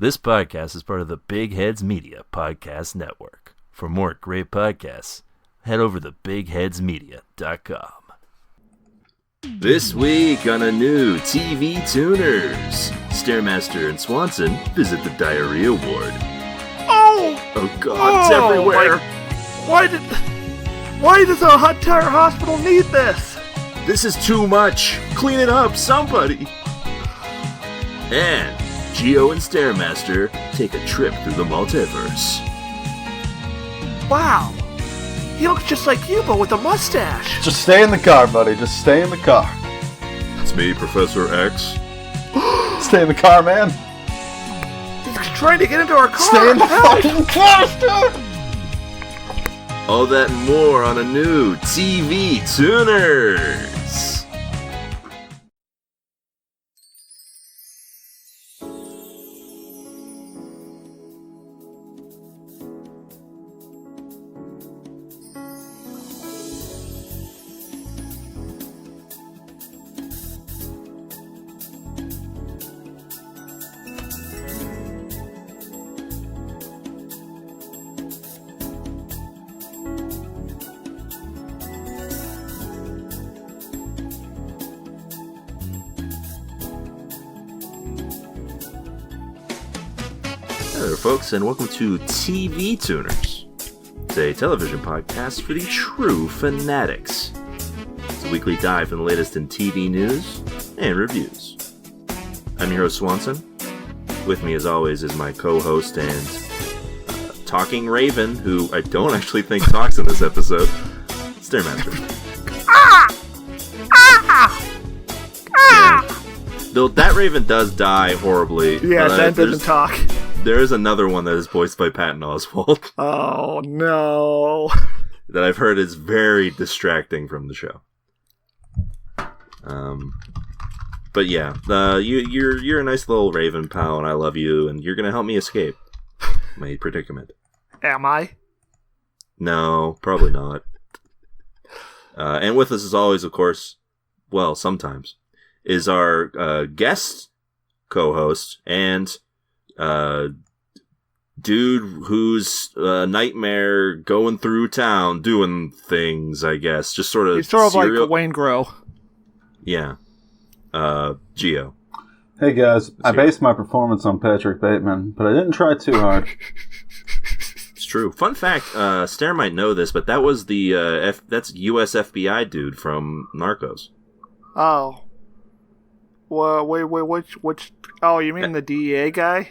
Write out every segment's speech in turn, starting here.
This podcast is part of the Big Heads Media Podcast Network. For more great podcasts, head over to bigheadsmedia.com. This week on a new TV Tuners, Stairmaster and Swanson visit the diarrhea ward. Oh God, it's everywhere. Why does a entire hospital need this? This is too much. Clean it up, somebody. And Geo and Stairmaster take a trip through the multiverse. Wow. He looks just like you, but with a mustache. Just stay in the car, buddy. Just stay in the car. It's me, Professor X. Stay in the car, man. He's trying to get into our car. Stay in the fucking car, dude. All that and more on a new TV Tuners. Hello, folks, and welcome to TV Tuners. It's a television podcast for the true fanatics. It's a weekly dive in the latest in TV news and reviews. I'm your host, Swanson. With me, as always, is my co-host and talking raven, who I don't actually think talks in this episode, Stairmaster. Though that raven does die horribly. Yeah, that doesn't talk. There is another one that is voiced by Patton Oswalt. Oh, no. That I've heard is very distracting from the show. But yeah, you're a nice little raven pal, and I love you, and you're gonna help me escape my predicament. Am I? No, probably not. And with us, as always, of course, well, sometimes, is our guest co-host and dude who's nightmare going through town doing things, I guess. Just sort of He's sort of like Wayne Grow. Yeah. Geo. Hey guys, I based my performance on Patrick Bateman, but I didn't try too hard. It's true. Fun fact, Stair might know this, but that was the that's US FBI dude from Narcos. Oh. Well, wait, which? Oh, you mean the DEA guy?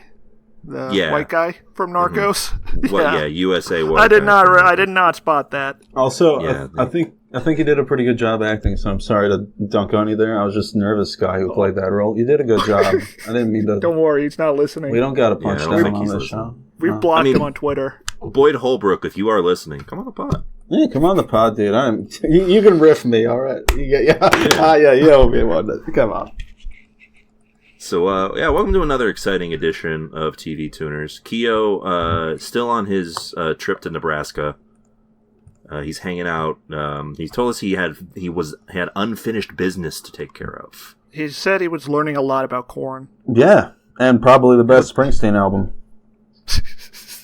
The white guy from Narcos? Mm-hmm. Well, yeah, USA white I did not spot that. Also, yeah, I think you did a pretty good job acting, so I'm sorry to dunk on you there. I was just a nervous guy who played that role. You did a good job. I didn't mean to... Don't worry, he's not listening. We don't got to punch down on this show. We blocked him on Twitter. Boyd Holbrook, if you are listening, come on the pod. Yeah, come on the pod, dude. You can riff me, all right? You owe me one. Come on. So, welcome to another exciting edition of TV Tuners. Keo, still on his trip to Nebraska. He's hanging out. He told us he had unfinished business to take care of. He said he was learning a lot about corn. Yeah, and probably the best Springsteen album.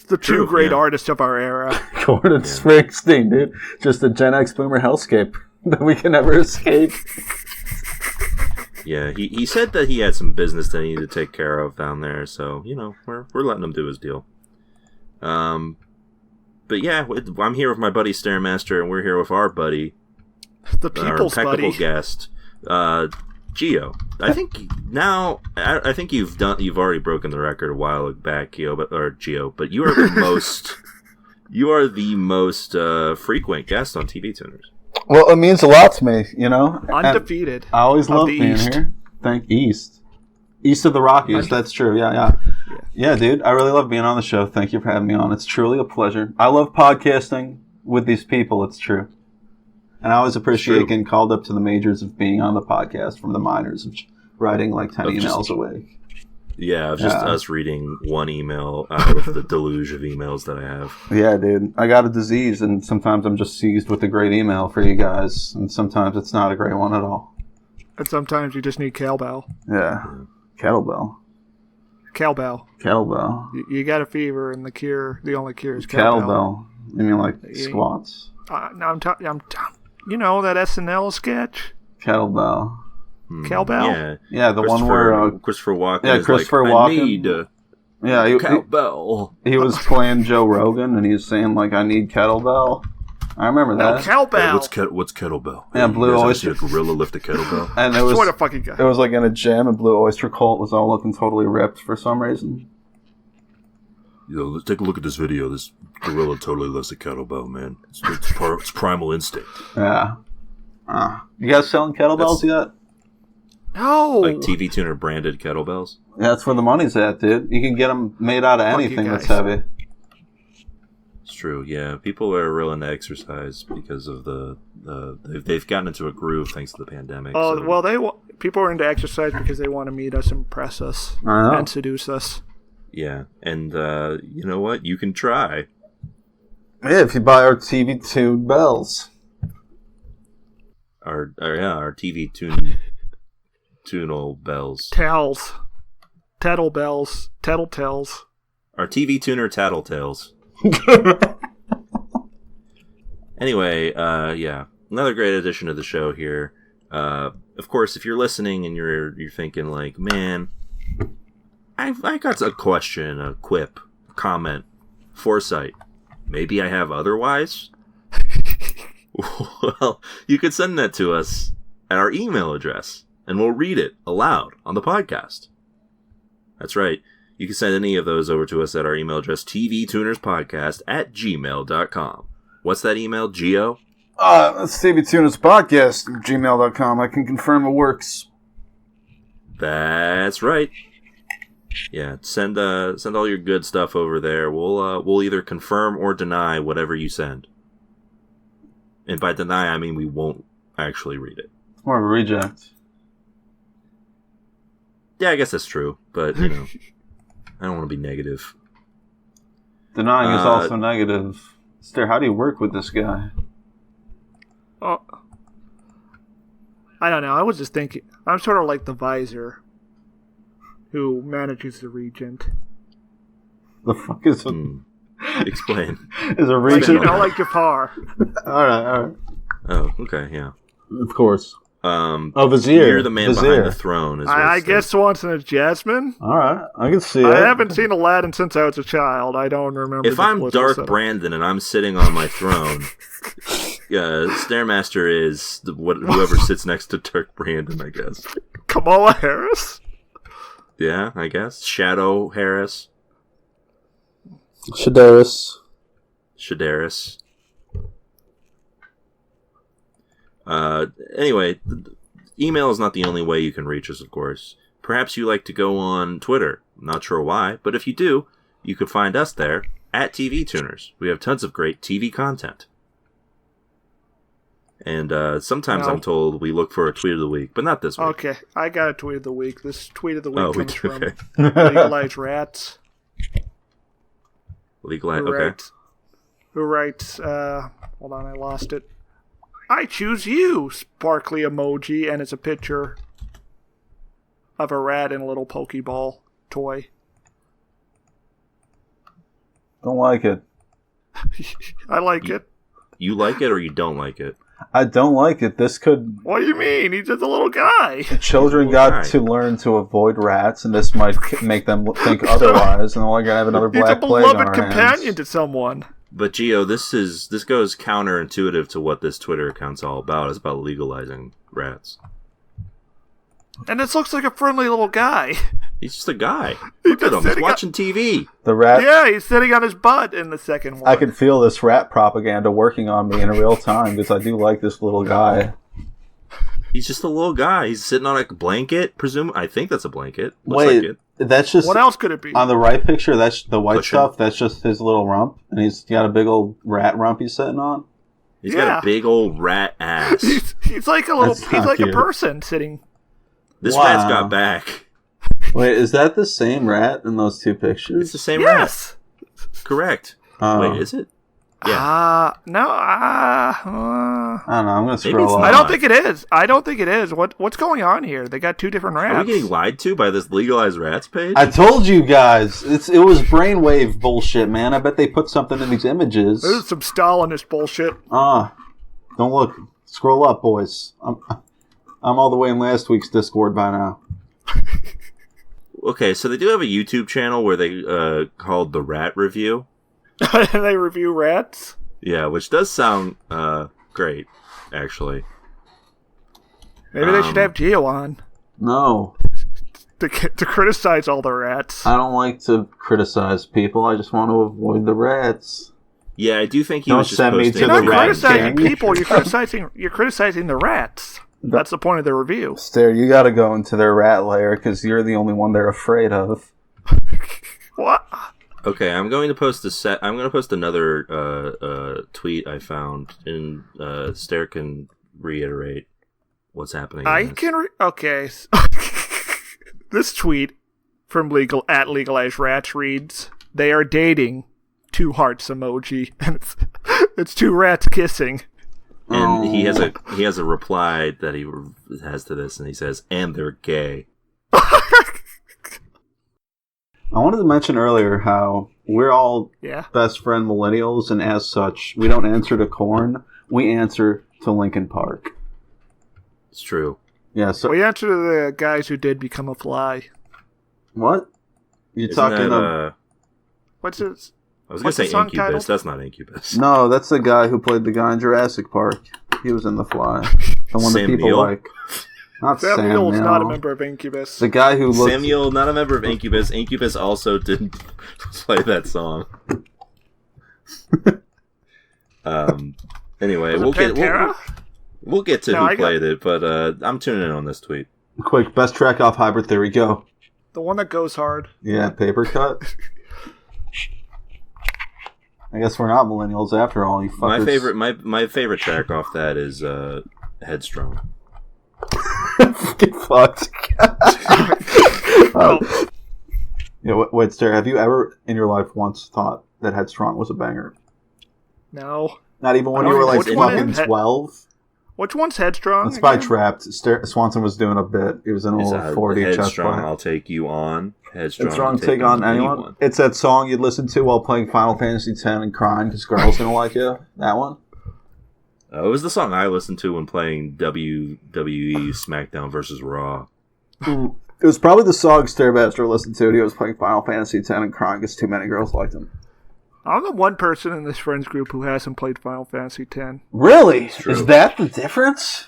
The two great artists of our era. Corn and Springsteen, dude. Just a Gen X boomer hellscape that we can never escape. Yeah, he said that he had some business that he needed to take care of down there, so, we're letting him do his deal. But yeah, I'm here with my buddy Stairmaster, and we're here with our buddy, the people's our impeccable buddy, guest, Geo. I think you've already broken the record a while back, Geo, but you are the most frequent guest on TV Tuners. Well, it means a lot to me, Undefeated. And I always love being East. here. East of the Rockies. That's true. Yeah, dude. I really love being on the show. Thank you for having me on. It's truly a pleasure. I love podcasting with these people. It's true. And I always appreciate getting called up to the majors of being on the podcast from the minors of writing like 10 emails a week. Yeah, just us reading one email out of the deluge of emails that I have. Yeah, dude. I got a disease, and sometimes I'm just seized with a great email for you guys, and sometimes it's not a great one at all. And sometimes you just need cowbell. Yeah. Kettlebell. Cowbell. Kettlebell. You got a fever, and the only cure is Kettlebell. You mean like squats? No, I'm you know that SNL sketch? Kettlebell. Cowbell? Yeah, the one where Christopher Walken. Yeah, Christopher Walken. I need cowbell. He was playing Joe Rogan, and he was saying like, "I need kettlebell." I remember that. No, cowbell. What's kettlebell? Yeah, Blue Oyster. A gorilla lift a kettlebell. And it was what a fucking guy. It was like in a gym, and Blue Oyster Cult was all looking totally ripped for some reason. Let's take a look at this video. This gorilla totally lifts a kettlebell, man. It's primal instinct. Yeah. You guys selling kettlebells yet? No. Like TV Tuner branded kettlebells? Yeah, that's where the money's at, dude. You can get them made out of anything that's heavy. It's true, yeah. People are real into exercise because of they've gotten into a groove thanks to the pandemic. Oh, so. Well, people are into exercise because they want to meet us, impress us, and seduce us. Yeah, and you know what? You can try. Yeah, if you buy our TV tuned bells. Our TV tunal bells. Towels. Tattle bells. Tattletales. Our TV tuner tattletales. Anyway, yeah, another great addition to the show here. Of course, if you're listening and you're thinking like, man, I got a question, a quip, a comment, foresight. Maybe I have otherwise. Well, you could send that to us at our email address, and we'll read it aloud on the podcast. That's right. You can send any of those over to us at our email address, tvtunerspodcast@gmail.com. What's that email, Gio? That's tvtunerspodcast@gmail.com. I can confirm it works. That's right. Yeah, send all your good stuff over there. We'll either confirm or deny whatever you send. And by deny, I mean we won't actually read it. It's more of a reject. Yeah, I guess that's true, but you know, I don't want to be negative. Denying is also negative. Stare, how do you work with this guy? Oh, I don't know. I was just thinking. I'm sort of like the visor who manages the regent. The fuck is Explain. Is a regent? Like Jafar. All right. Oh, okay, yeah. Of course. Vizier. You're the man behind the throne. I guess Swanson is Jasmine. All right, I can see it. I haven't seen Aladdin since I was a child. I don't remember. If I'm Dark Brandon and I'm sitting on my throne, Stairmaster is whoever sits next to Dark Brandon, I guess. Kamala Harris? Yeah, I guess. Shadow Harris. Shadaris. Anyway, email is not the only way you can reach us, of course. Perhaps you like to go on Twitter. I'm not sure why, but if you do, you can find us there at TV Tuners. We have tons of great TV content. And sometimes I'm told we look for a tweet of the week, but not this week. Okay, I got a tweet of the week. This tweet of the week comes from Legalize Rats. Who writes, hold on, I lost it. I choose you, sparkly emoji, and it's a picture of a rat and a little Pokeball toy. Don't like it. I like it. You like it or you don't like it? I don't like it. This could... What do you mean? He's just a little guy. Children got to learn to avoid rats, and this might make them think otherwise, and we're going to have another black plague on our hands. He's a beloved companion to someone. But Gio, this goes counterintuitive to what this Twitter account's all about. It's about legalizing rats. And this looks like a friendly little guy. He's just a guy. Look at him. He's watching TV. The rat. Yeah, he's sitting on his butt in the second one. I can feel this rat propaganda working on me in real time because I do like this little guy. He's just a little guy. He's sitting on a blanket. I think that's a blanket. Looks like it. That's just... What else could it be? On the right picture, that's the white stuff. That's just his little rump. And he's got a big old rat rump he's sitting on. He's got a big old rat ass. He's like a little... He's like a person sitting... This rat's got back. Wait, is that the same rat in those two pictures? It's the same rat. Correct. Wait, is it? Yeah. No. I don't know. I'm gonna Maybe scroll it's up. not. I don't think it is. I don't think it is. What's going on here? They got two different rats. Are we getting lied to by this legalized rats page? I told you guys, it was brainwave bullshit, man. I bet they put something in these images. This is some Stalinist bullshit. Don't look. Scroll up, boys. I'm all the way in last week's Discord by now. Okay, so they do have a YouTube channel where they called The Rat Review. They review rats? Yeah, which does sound great, actually. Maybe they should have Geo on No. to criticize all the rats. I don't like to criticize people. I just want to avoid the rats. Yeah, I do think he Don't was just send me posting. to You're the not rat criticizing gang. people, you're criticizing the rats. That's the point of the review. Stare, you gotta go into their rat lair because you're the only one they're afraid of. What? Okay, I'm going to post I'm going to post another tweet I found, and Stare can reiterate what's happening. Okay. This tweet from legalized rats reads, "They are dating." 2 hearts emoji, and it's 2 rats kissing. And he has a reply that he has to this, and he says, "And they're gay." I wanted to mention earlier how we're all best friend millennials, and as such, we don't answer to Korn. We answer to Linkin Park. It's true. Yeah. So we answer to the guys who did become a fly. What? You're Isn't talking that, about? What's it? I was going to say song Incubus. title? That's not Incubus. No, that's the guy who played the guy in Jurassic Park. He was in The Fly. The one that Sam people Neill? like. Not Sam Samuel's Neill. not a member of Incubus. The guy who looked... Samuel, not a member of Incubus. Incubus also didn't play that song. Anyway, we'll get to who played it, but I'm tuning in on this tweet. Quick, best track off Hybrid Theory, go. The one that goes hard. Yeah, Paper Cut. I guess we're not millennials after all, you fuckers. My favorite track off that is Headstrong. Get fucked. Wait, Stare, have you ever in your life once thought that Headstrong was a banger? No. Not even when you were like fucking 12? Which one's Headstrong? It's by Trapped. Swanson was doing a bit. He was in a little 40 chest Headstrong, play. I'll take you on. Headstrong, take on anyone. It's that song you'd listen to while playing Final Fantasy X and crying because girls gonna like you. That one? It was the song I listened to when playing WWE SmackDown versus Raw. It was probably the song Stairmaster listened to when he was playing Final Fantasy X and crying because too many girls liked him. I'm the one person in this friends group who hasn't played Final Fantasy X. Really? Is that the difference?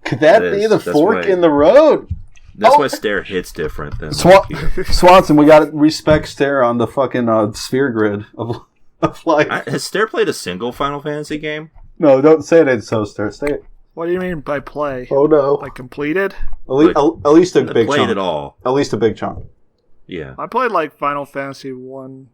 Could that be the fork in the road? That's why Stare hits different than Swanson, we gotta respect Stare on the fucking sphere grid of life. Has Stare played a single Final Fantasy game? No, don't say it. It's so Stare. Say it. What do you mean by play? Oh no! Like completed? At least a big chunk. Played it all. At least a big chunk. Yeah. I played like Final Fantasy 1.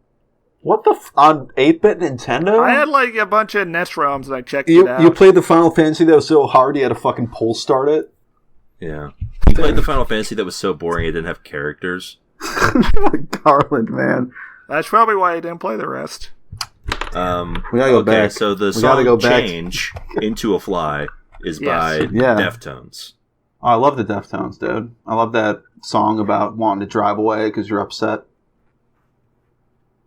What the on 8-bit Nintendo? I had like a bunch of NES ROMs and I checked it out. You played the Final Fantasy that was so hard you had to fucking pull start it? Yeah. You played the Final Fantasy that was so boring it didn't have characters? Garland, man. That's probably why I didn't play the rest. We gotta go back. So the song Change Into a Fly is by Deftones. Oh, I love the Deftones, dude. I love that song about wanting to drive away because you're upset.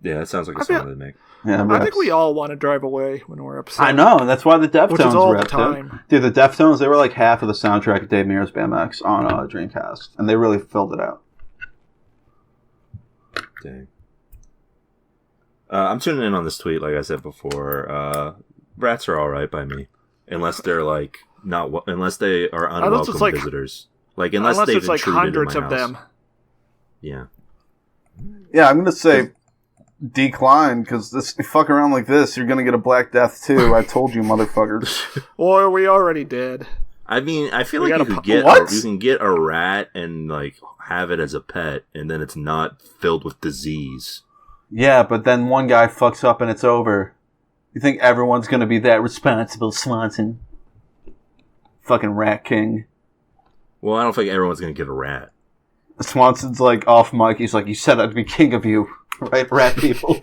Yeah, that sounds like a song they make. Yeah, I think we all want to drive away when we're upset. I know, that's why the Deftones which is all rep, the time. Dude, the Deftones, they were like half of the soundtrack of Dave Mirra's BMX on Dreamcast, and they really filled it out. Dang. I'm tuning in on this tweet, like I said before. Rats are alright by me. Unless they're like, unless they are unwelcome visitors. Like, unless they've it's like hundreds in my of house. them. Yeah. Yeah, I'm going to say decline, because if you fuck around like this, you're going to get a Black Death too. I told you, motherfuckers. Or we already did. I mean, I feel like you can get a rat and like have it as a pet, and then it's not filled with disease. Yeah, but then one guy fucks up and it's over. You think everyone's going to be that responsible, Swanson? Fucking rat king. Well, I don't think everyone's going to get a rat. Swanson's like off mic. He's like, you said I'd be king of you. Right, rat people?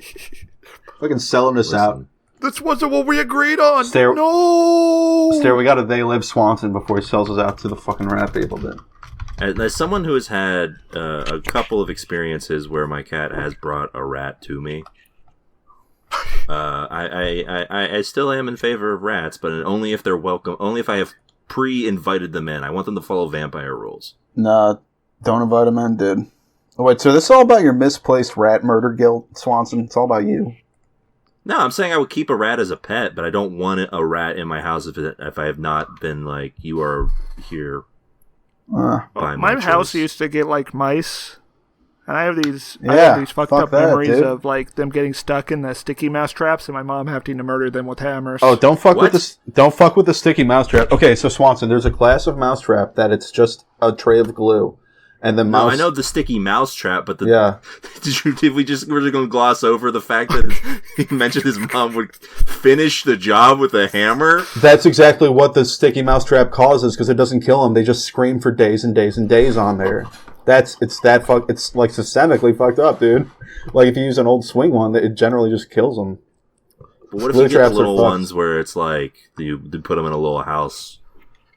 Fucking selling us out. This wasn't what we agreed on. Stair, no. we got a They Live Swanson before he sells us out to the fucking rat people, dude. As someone who has had a couple of experiences where my cat has brought a rat to me, I still am in favor of rats, but only if they're welcome. Only if I have pre-invited them in. I want them to follow vampire rules. Nah, don't invite them in, dude. Oh, wait, so this is all about your misplaced rat murder guilt, Swanson? It's all about you. No, I'm saying I would keep a rat as a pet, but I don't want a rat in my house if I have not been like, you are here by my choice. house used to get like mice. And I have these fucked up memories of like them getting stuck in the sticky mouse traps and my mom having to murder them with hammers. Oh, don't fuck with the sticky mouse trap. Okay, so Swanson, there's a class of mouse trap that it's just a tray of glue. And the mouse... No, I know the sticky mouse trap, but yeah. We're just going to gloss over the fact that he mentioned his mom would finish the job with a hammer? That's exactly what the sticky mouse trap causes, because it doesn't kill them. They just scream for days and days and days on there. It's like systemically fucked up, dude. Like if you use an old swing one, it generally just kills them. But what if you get the little ones where it's like you put them in a little house?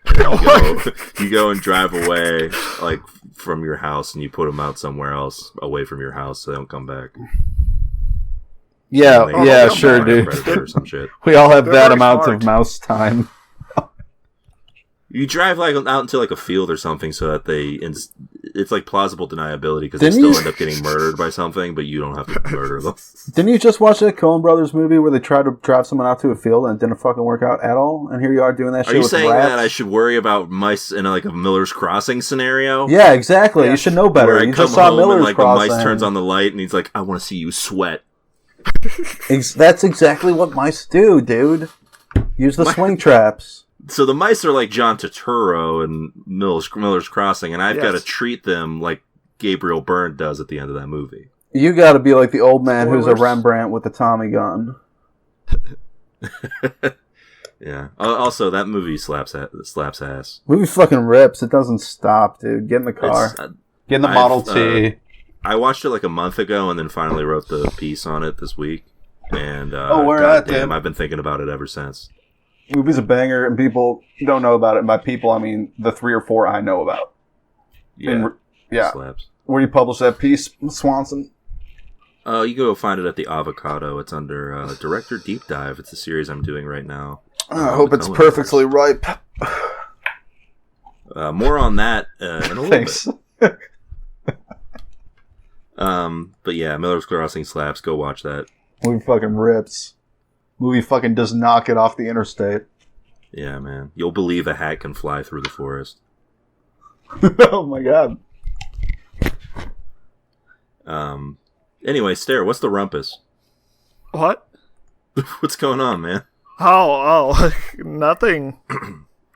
And you go and drive away like from your house, and you put them out somewhere else away from your house, so they don't come back. Yeah, sure, dude. Or some shit. We all have that amount of mouse time. You drive like out into like a field or something, so that it's like plausible deniability because they still end up getting murdered by something, but you don't have to murder them. Didn't you just watch that Coen Brothers movie where they tried to drive someone out to a field and it didn't fucking work out at all? And here you are doing that shit with rats? Are you saying that I should worry about mice in like a Miller's Crossing scenario? Yeah, exactly. Yeah. You should know better. Where you come just saw home Miller's and like Crossing. the mice turns on the light and he's like, I want to see you sweat. That's exactly what mice do, dude. Use the swing traps. So the mice are like John Turturro and Miller's Crossing, and I've got to treat them like Gabriel Byrne does at the end of that movie. You got to be like the old man who's a Rembrandt with the Tommy gun. Yeah. Also, that movie slaps ass. Movie fucking rips. It doesn't stop, dude. Get in the car. Get in the Model T. I watched it like a month ago, and then finally wrote the piece on it this week. And damn, I've been thinking about it ever since. Movie's a banger, and people don't know about it. And by people, I mean the 3 or 4 I know about. Yeah. Yeah. Slaps. Where do you publish that piece, Swanson? You go find it at the Avocado. It's under Director Deep Dive. It's a series I'm doing right now. I hope it's perfectly ripe. More on that in a little bit. But yeah, Miller's Crossing slaps. Go watch that. Movie fucking rips. Movie fucking does not get off the interstate. Yeah, man. You'll believe a hat can fly through the forest. Oh my god. Anyway, Stare, what's the rumpus? What? What's going on, man? Oh, nothing.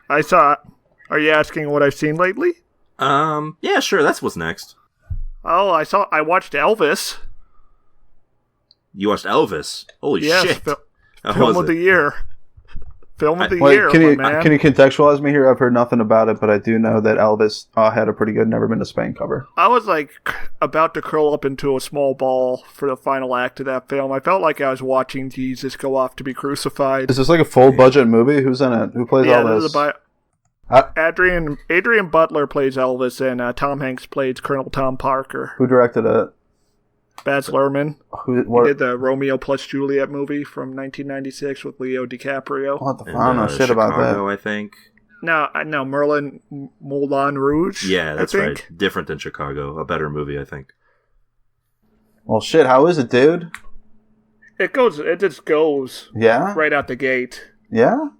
Are you asking what I've seen lately? Yeah, sure, that's what's next. Oh, I watched Elvis. You watched Elvis? Holy shit. Film of the year. Film of the year, can you man. contextualize me here? I've heard nothing about it, but I do know that Elvis had a pretty good Never Been to Spain cover. I was like about to curl up into a small ball for the final act of that film. I felt like I was watching Jesus go off to be crucified. Is this like a full budget movie? Who's in it? Who plays Elvis? Adrian Butler plays Elvis, and Tom Hanks plays Colonel Tom Parker. Who directed it? Baz Luhrmann. He did the Romeo plus Juliet movie from 1996 with Leo DiCaprio. What the fuck? I don't know shit about that. I think. No, Moulin Rouge. Yeah, that's right. Different than Chicago. A better movie, I think. Well, shit. How is it, dude? It just goes. Yeah. Right out the gate. Yeah.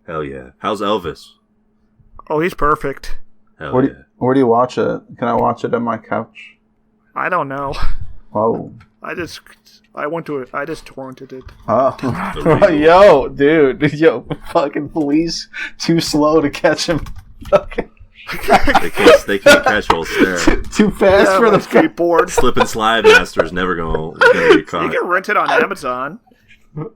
Hell yeah. How's Elvis? Oh, he's perfect. Hell yeah. Where do you watch it? Can I watch it on my couch? I don't know. Oh. I just torrented it. Oh. Yo, dude. Yo, fucking police too slow to catch him. They can't catch old Stare. Too fast for the skateboard. Slip and slide master is never gonna get caught. You can rent it on Amazon.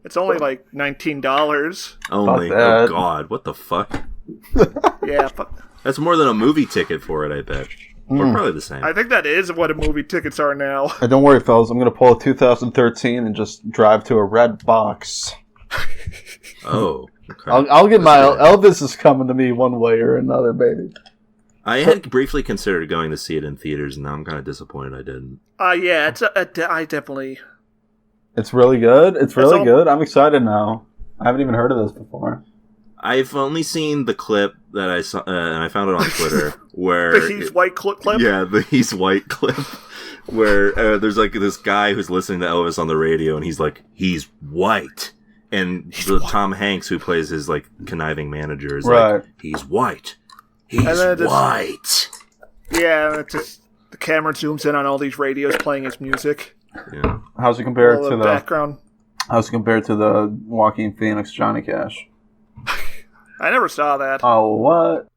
It's only like $19. Only. Oh god, what the fuck? Yeah. That's more than a movie ticket for it, I bet. We're probably the same. I think that is what movie tickets are now. Hey, don't worry, fellas. I'm going to pull a 2013 and just drive to a red box. Oh, okay. I'll get my Elvis is coming to me one way or another, baby. I had briefly considered going to see it in theaters, and now I'm kind of disappointed I didn't. Yeah, I definitely. It's really good. It's really good. I'm excited now. I haven't even heard of this before. I've only seen the clip that I saw, and I found it on Twitter, where... The He's White clip? Yeah, the He's White clip, where there's like this guy who's listening to Elvis on the radio, and he's like, he's white. And Tom Hanks, who plays his like conniving manager, is like, he's white. He's white. Yeah, it's just, the camera zooms in on all these radios playing his music. Yeah. How's it compared to the background? How's it compared to the Joaquin Phoenix Johnny Cash? I never saw that. Oh, what?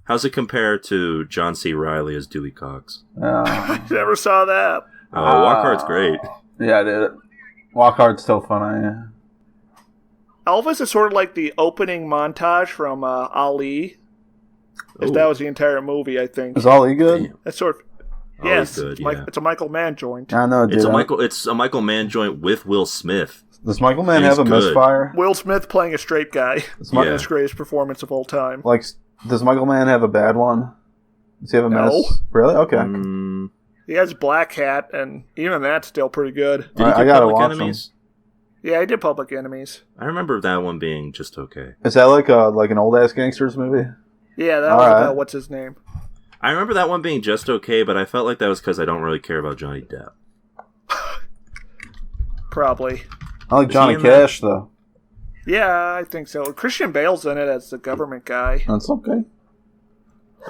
How's it compare to John C. Reilly as Dewey Cox? I never saw that. Walk Hard's great. Yeah, I did. Walk Hard's still funny. Yeah. Elvis is sort of like the opening montage from Ali. That was the entire movie, I think. Is Ali good? Damn. That's sort of... Yes, good, it's a Michael Mann joint. I know, dude. It's a Michael Mann joint with Will Smith. Does Michael Mann have a misfire? Will Smith playing a straight guy. His greatest performance of all time. Like, does Michael Mann have a bad one? Does he have a miss? Really? Okay. He has Black Hat, and even that's still pretty good. Did he do Public Enemies? Yeah, he did Public Enemies. I remember that one being just okay. Is that like an old ass gangsters movie? Yeah, that was about what's his name. I remember that one being just okay, but I felt like that was because I don't really care about Johnny Depp. Probably. I like Johnny Cash, though. Yeah, I think so. Christian Bale's in it as the government guy. That's okay.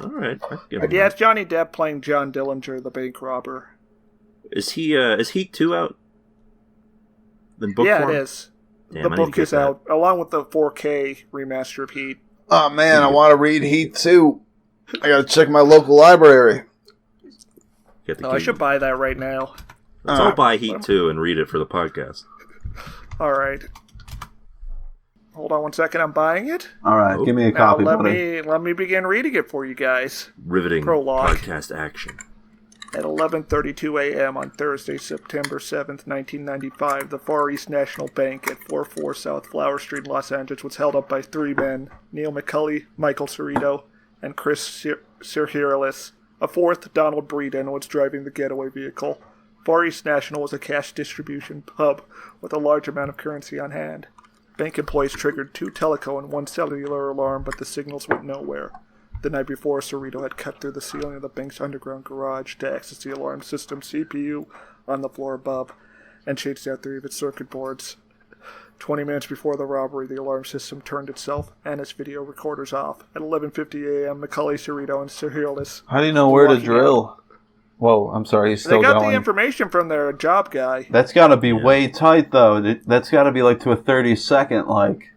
All right. Yeah, it's Johnny Depp playing John Dillinger, the bank robber. Is Heat 2 out? In book form? It is. Damn, the book is out, along with the 4K remaster of Heat. Oh, man, I want to read Heat 2. I gotta check my local library. I should buy that right now. Let's all buy Heat 2 and read it for the podcast. Alright. Hold on one second, I'm buying it. Alright, give me a copy, buddy. Let me begin reading it for you guys. Riveting prologue. Podcast action. At 11:32 a.m. on Thursday, September 7th, 1995, the Far East National Bank at 44 South Flower Street in Los Angeles was held up by three men, Neil McCulley, Michael Cerrito, and Chris Sirhiralis. A fourth, Donald Breeden, was driving the getaway vehicle. Far East National was a cash distribution hub with a large amount of currency on hand. Bank employees triggered 2 teleco and 1 cellular alarm, but the signals went nowhere. The night before, Cerrito had cut through the ceiling of the bank's underground garage to access the alarm system CPU on the floor above and changed out 3 of its circuit boards. 20 minutes before the robbery, the alarm system turned itself and its video recorders off. At 11:50 a.m., McCulley, Cerrito, and Sirhiralis. How do you know where to drill? Whoa, I'm sorry, he's still going. They got the information from their job guy. That's got to be way tight, though. That's got to be like to a 30-second, like.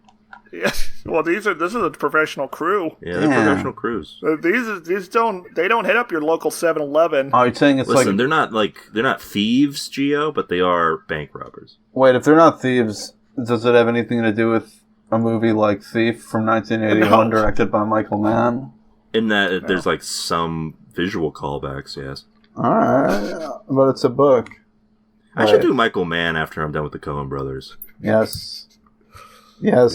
Yes. Well, this is a professional crew. Yeah, they're professional crews. These don't hit up your local 7-Eleven. Oh, you're saying it's Listen, they're not thieves, Gio, but they are bank robbers. Wait, if they're not thieves, does it have anything to do with a movie like Thief from 1981 directed by Michael Mann? In that there's like some visual callbacks, yes. Alright, but it's a book. I should do Michael Mann after I'm done with the Coen brothers. Yes. Yeah.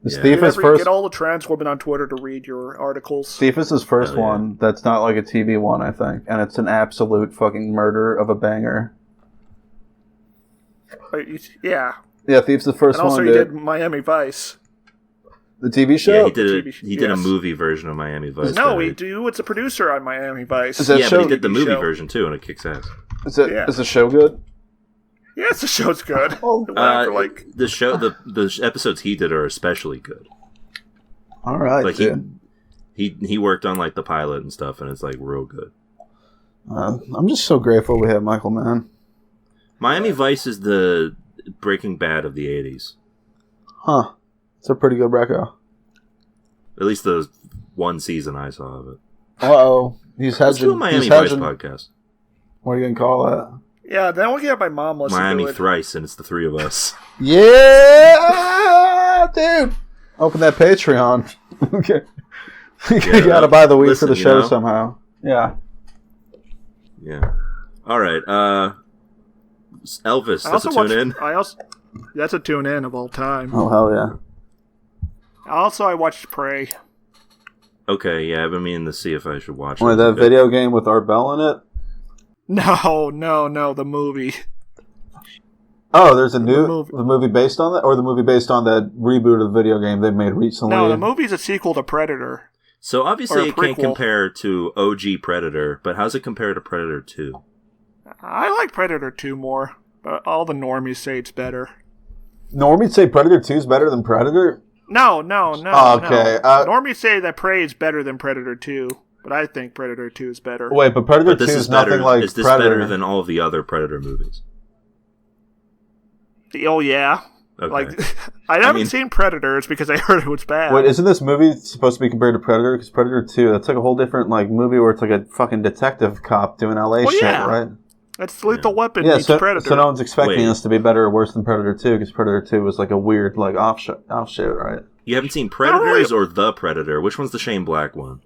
Thief is first. Get all the trans women on Twitter to read your articles. Thief is his first one. That's not like a TV one, I think, and it's an absolute fucking murder of a banger. Yeah. Yeah, Thief's the first one. And also, he did Miami Vice. The TV show. Yeah, he did a movie version of Miami Vice. No, it's a producer on Miami Vice. But he did the movie version too, and it kicks ass. Is the show good? Yes, the show's good. The episodes he did are especially good. All right, like he worked on like the pilot and stuff, and it's like real good. I'm just so grateful we have Michael Mann. Miami Vice is the Breaking Bad of the 80s. Huh. It's a pretty good reco. At least the one season I saw of it. Uh-oh. Let's do a Miami Vice podcast. What are you going to call that? Yeah, then we'll get my mom listening Miami to it. Thrice, and it's the 3 of us. Yeah! Dude! Open that Patreon. Okay. You gotta buy the weed for the show somehow. Yeah. Yeah. Alright, Elvis, that's a tune in. That's a tune in of all time. Oh, hell yeah. Also, I watched Prey. Okay, yeah, I've been meaning to see if I should watch it. Wait, that video game with Art Bell in it? No, the movie. Oh, there's the movie based on that? Or the movie based on that reboot of the video game they made recently? No, the movie's a sequel to Predator. So obviously it can't compare to OG Predator, but how's it compare to Predator 2? I like Predator 2 more, but all the normies say it's better. Normies say Predator 2 is better than Predator? No. Okay. No. Normies say that Prey is better than Predator 2, but I think Predator 2 is better. Wait, but Predator 2 is nothing like Predator. Is this better than all of the other Predator movies? Oh, yeah. Okay. Like, I haven't seen Predators because I heard it was bad. Wait, isn't this movie supposed to be compared to Predator? Because Predator 2, that's like a whole different like movie where it's like a fucking detective cop doing LA shit, right? That's Lethal Weapon meets Predator. So no one's expecting this to be better or worse than Predator 2 because Predator 2 was like a weird like offshoot, right? You haven't seen Predators or The Predator? Which one's the Shane Black one?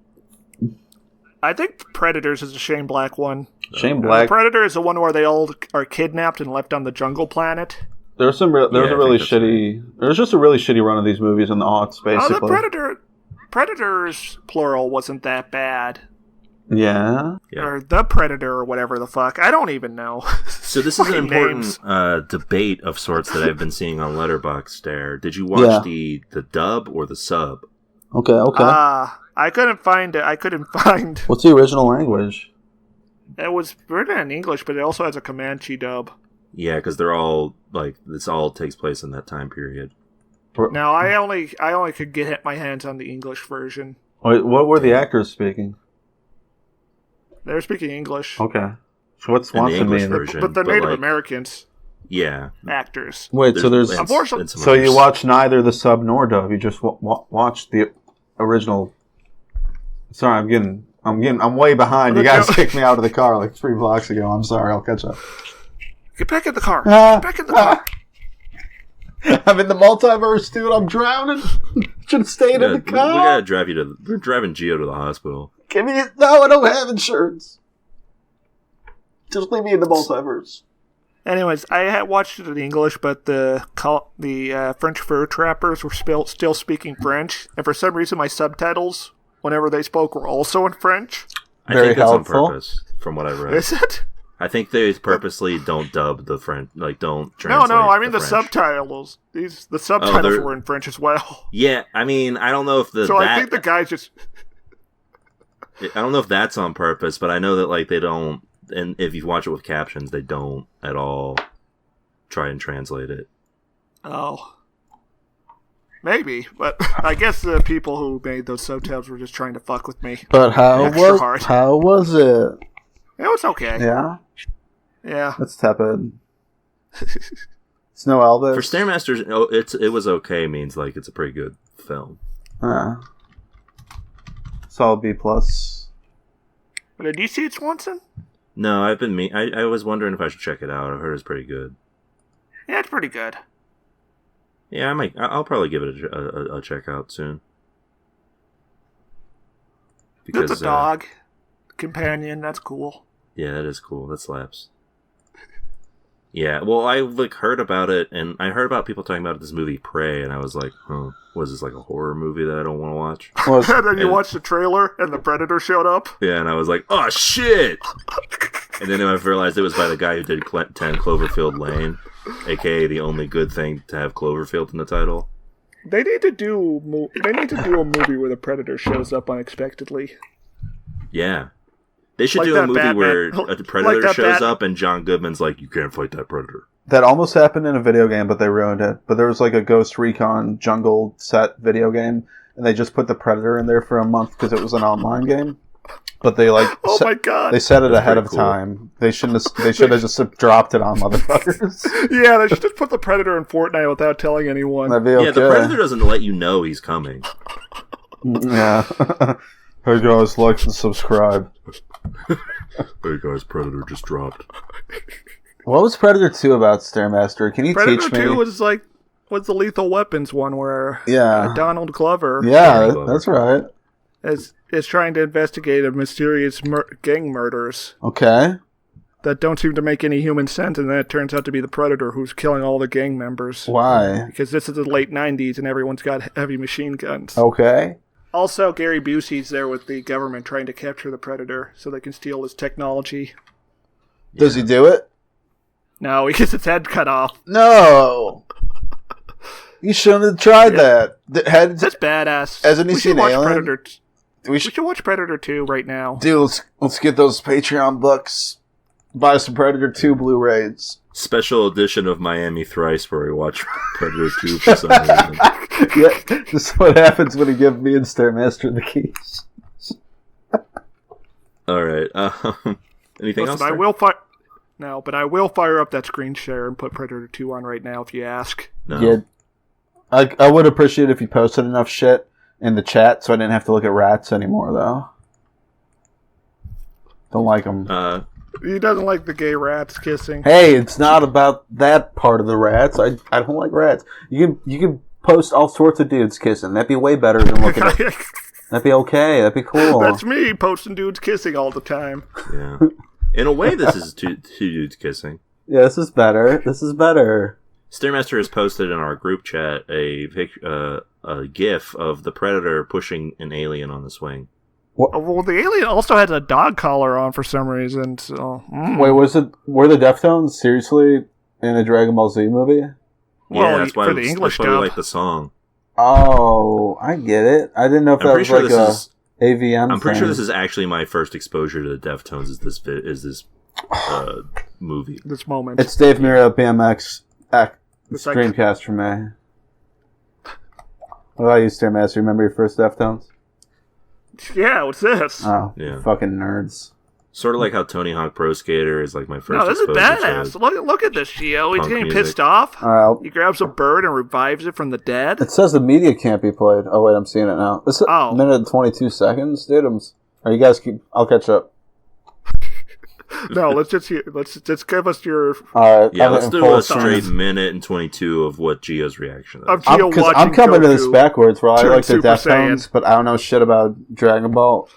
I think Predators is the Shane Black one. Shane Black. The Predator is the one where they all are kidnapped and left on the jungle planet. There's just a really shitty run of these movies in the aughts, basically. Oh, the Predators plural wasn't that bad. Yeah. Or the Predator or whatever the fuck. I don't even know. So this is an important debate of sorts that I've been seeing on Letterboxd. Did you watch the dub or the sub? Okay. I couldn't find it. What's the original language? It was written in English, but it also has a Comanche dub. Yeah, because they're all like this all takes place in that time period. Now I only could get my hands on the English version. Wait, what were the actors speaking? They're speaking English. Okay. So what's Swanson mean? But they're Native Americans. Yeah. Actors. Wait, unfortunately. So you watch neither the sub nor dub. You just watch the original. Sorry, I'm way behind. You guys kicked me out of the car like 3 blocks ago. I'm sorry. I'll catch up. Get back in the car. Get back in the car. I'm in the multiverse, dude. I'm drowning. Should have stayed in the car. We gotta drive you to. We're driving Gio to the hospital. No, I don't have insurance. Just leave me in the multiverse. Anyways, I had watched it in English, but the French fur trappers were still speaking French, and for some reason my subtitles, whenever they spoke, were also in French. I think that's on purpose, from what I read. Is it? I think they purposely don't dub the French, like don't translate. No, I mean the subtitles. The subtitles were in French as well. Yeah, I mean, I don't know if I think the guys just. I don't know if that's on purpose, but I know that like they don't, and if you watch it with captions, they don't at all try and translate it. Oh. Maybe, but I guess the people who made those subtitles were just trying to fuck with me. But how was it? It was okay. Yeah? Yeah. That's tepid. It's no Elvis. For Stairmasters, it was okay means like it's a pretty good film. Solid B+. But did you see it, Swanson? No, I was wondering if I should check it out. I heard it's pretty good. Yeah, it's pretty good. Yeah, I'll probably give it a check out soon. Because it's a dog companion. That's cool. Yeah, that is cool. That slaps. Yeah, well, I heard about it, and I heard about people talking about this movie Prey, and I was like, was this like a horror movie that I don't want to watch? And then you watched the trailer, and the Predator showed up? Yeah, and I was like, oh, shit! And then I realized it was by the guy who did 10 Cloverfield Lane, a.k.a. the only good thing to have Cloverfield in the title. They need to do a movie where the Predator shows up unexpectedly. Yeah. They should do a movie where a Predator shows up and John Goodman's like, you can't fight that Predator. That almost happened in a video game, but they ruined it. But there was like a Ghost Recon jungle set video game, and they just put the Predator in there for a month because it was an online game. But they my God! They set it ahead of time. They should have just dropped it on motherfuckers. Yeah, they should just put the Predator in Fortnite without telling anyone. That'd be okay. Yeah, the Predator doesn't let you know he's coming. Yeah. Hey guys, like and subscribe. Hey guys, Predator just dropped. What was Predator 2 about, Stairmaster? Can you teach me? Predator 2 was the Lethal Weapons one where Donald Glover. Yeah, that's right. Is trying to investigate a mysterious gang murders. Okay. that don't seem to make any human sense, and then it turns out to be the Predator who's killing all the gang members. Why? Because this is the late 90s and everyone's got heavy machine guns. Okay. Also, Gary Busey's there with the government trying to capture the Predator so they can steal his technology. Does he do it? No, he gets his head cut off. No. You shouldn't have tried that. That's badass. Hasn't he seen Alien? Predator. We should watch Predator 2 right now. Dude, let's get those Patreon bucks. Buy some Predator 2 Blu-rays. Special edition of Miami Thrice where we watch Predator 2 for some reason. Yeah, this is what happens when you give me and Stairmaster the keys. Alright, anything else? I will fire up that screen share and put Predator 2 on right now if you ask. No. Yeah. I would appreciate if you posted enough shit in the chat so I didn't have to look at rats anymore, though. Don't like them. He doesn't like the gay rats kissing. Hey, it's not about that part of the rats. I don't like rats. You can post all sorts of dudes kissing. That'd be way better than looking at... That'd be okay. That'd be cool. That's me posting dudes kissing all the time. Yeah. In a way, this is two dudes kissing. Yeah, this is better. Stairmaster has posted in our group chat a GIF of the Predator pushing an alien on the swing. Well, the alien also has a dog collar on for some reason. So Wait, were the Deftones seriously in a Dragon Ball Z movie? Yeah, that's why for the English we dub. like the song. Oh, I get it. I didn't know if that was like a AVM. I'm pretty sure this is actually my first exposure to the Deftones. Is this movie? This moment. It's Dave Mirra BMX Dreamcast for me. What about you, Stairmaster? Remember your first Deftones? Yeah, what's this? Oh, yeah. Fucking nerds. Sort of like how Tony Hawk Pro Skater is like my first. No, this is badass. Look at this, Gio. He's getting pissed off. He grabs a bird and revives it from the dead. It says the media can't be played. Oh wait, I'm seeing it now. This is a minute and 22 seconds, dude. You guys keep. I'll catch up. No, let's just give us your. All right, yeah, let's do a straight minute and 22 of what Gio's reaction is. Of Gio watching I'm coming Goku to this backwards, where I like the Super Deftones, but I don't know shit about Dragon Ball.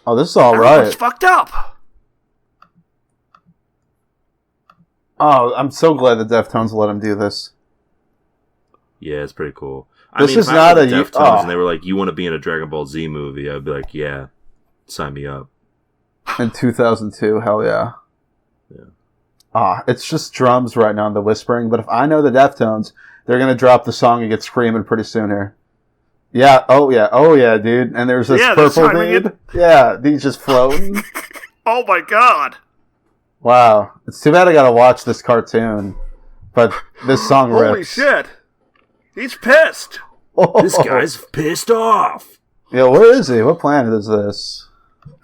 Oh, this is all Everyone's right. fucked up. Oh, I'm so glad the Deftones let him do this. Yeah, it's pretty cool. This is if not I a was Deftones and they were like, "You want to be in a Dragon Ball Z movie?" I'd be like, "Yeah, sign me up." In 2002, hell yeah. Yeah. It's just drums right now and the whispering, but if I know the Deftones, they're gonna drop the song and get screaming pretty soon here. Yeah, oh yeah, dude. And there's this purple dude. Yeah, he's just floating. Oh my god. Wow. It's too bad I gotta watch this cartoon. But this song rips. Holy shit. He's pissed. Oh. This guy's pissed off. Yeah, where is he? What planet is this?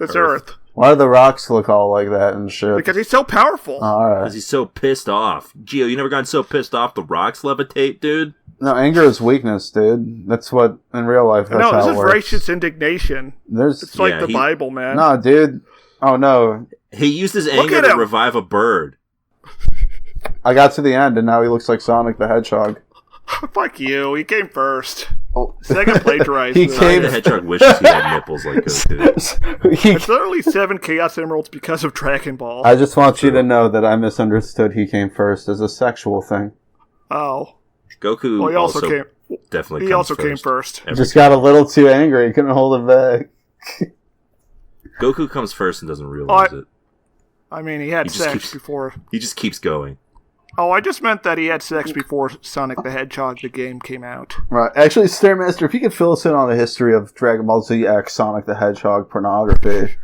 It's Earth. Why do the rocks look all like that and shit? Because he's so powerful. Alright. Because he's so pissed off. Gio, you never gotten so pissed off the rocks levitate, dude? No, anger is weakness, dude. That's what, in real life, that's how it works. No, this is righteous indignation. It's like the Bible, man. No, dude. Oh, no. He used his anger to revive a bird. I got to the end, and now he looks like Sonic the Hedgehog. Fuck you. He came first. Oh. Second plagiarized. Sonic the Hedgehog wishes he had nipples like Goku. It's literally 7 Chaos Emeralds because of Dragon Ball. I just want you to know that I misunderstood he came first as a sexual thing. Oh. Goku well, he also came first. Just got a little too angry. He couldn't hold it back. Goku comes first and doesn't realize it. I mean, he had sex before. He just keeps going. Oh, I just meant that he had sex before Sonic the Hedgehog, the game, came out. Right. Actually, Stairmaster, if you could fill us in on the history of Dragon Ball Z X Sonic the Hedgehog pornography,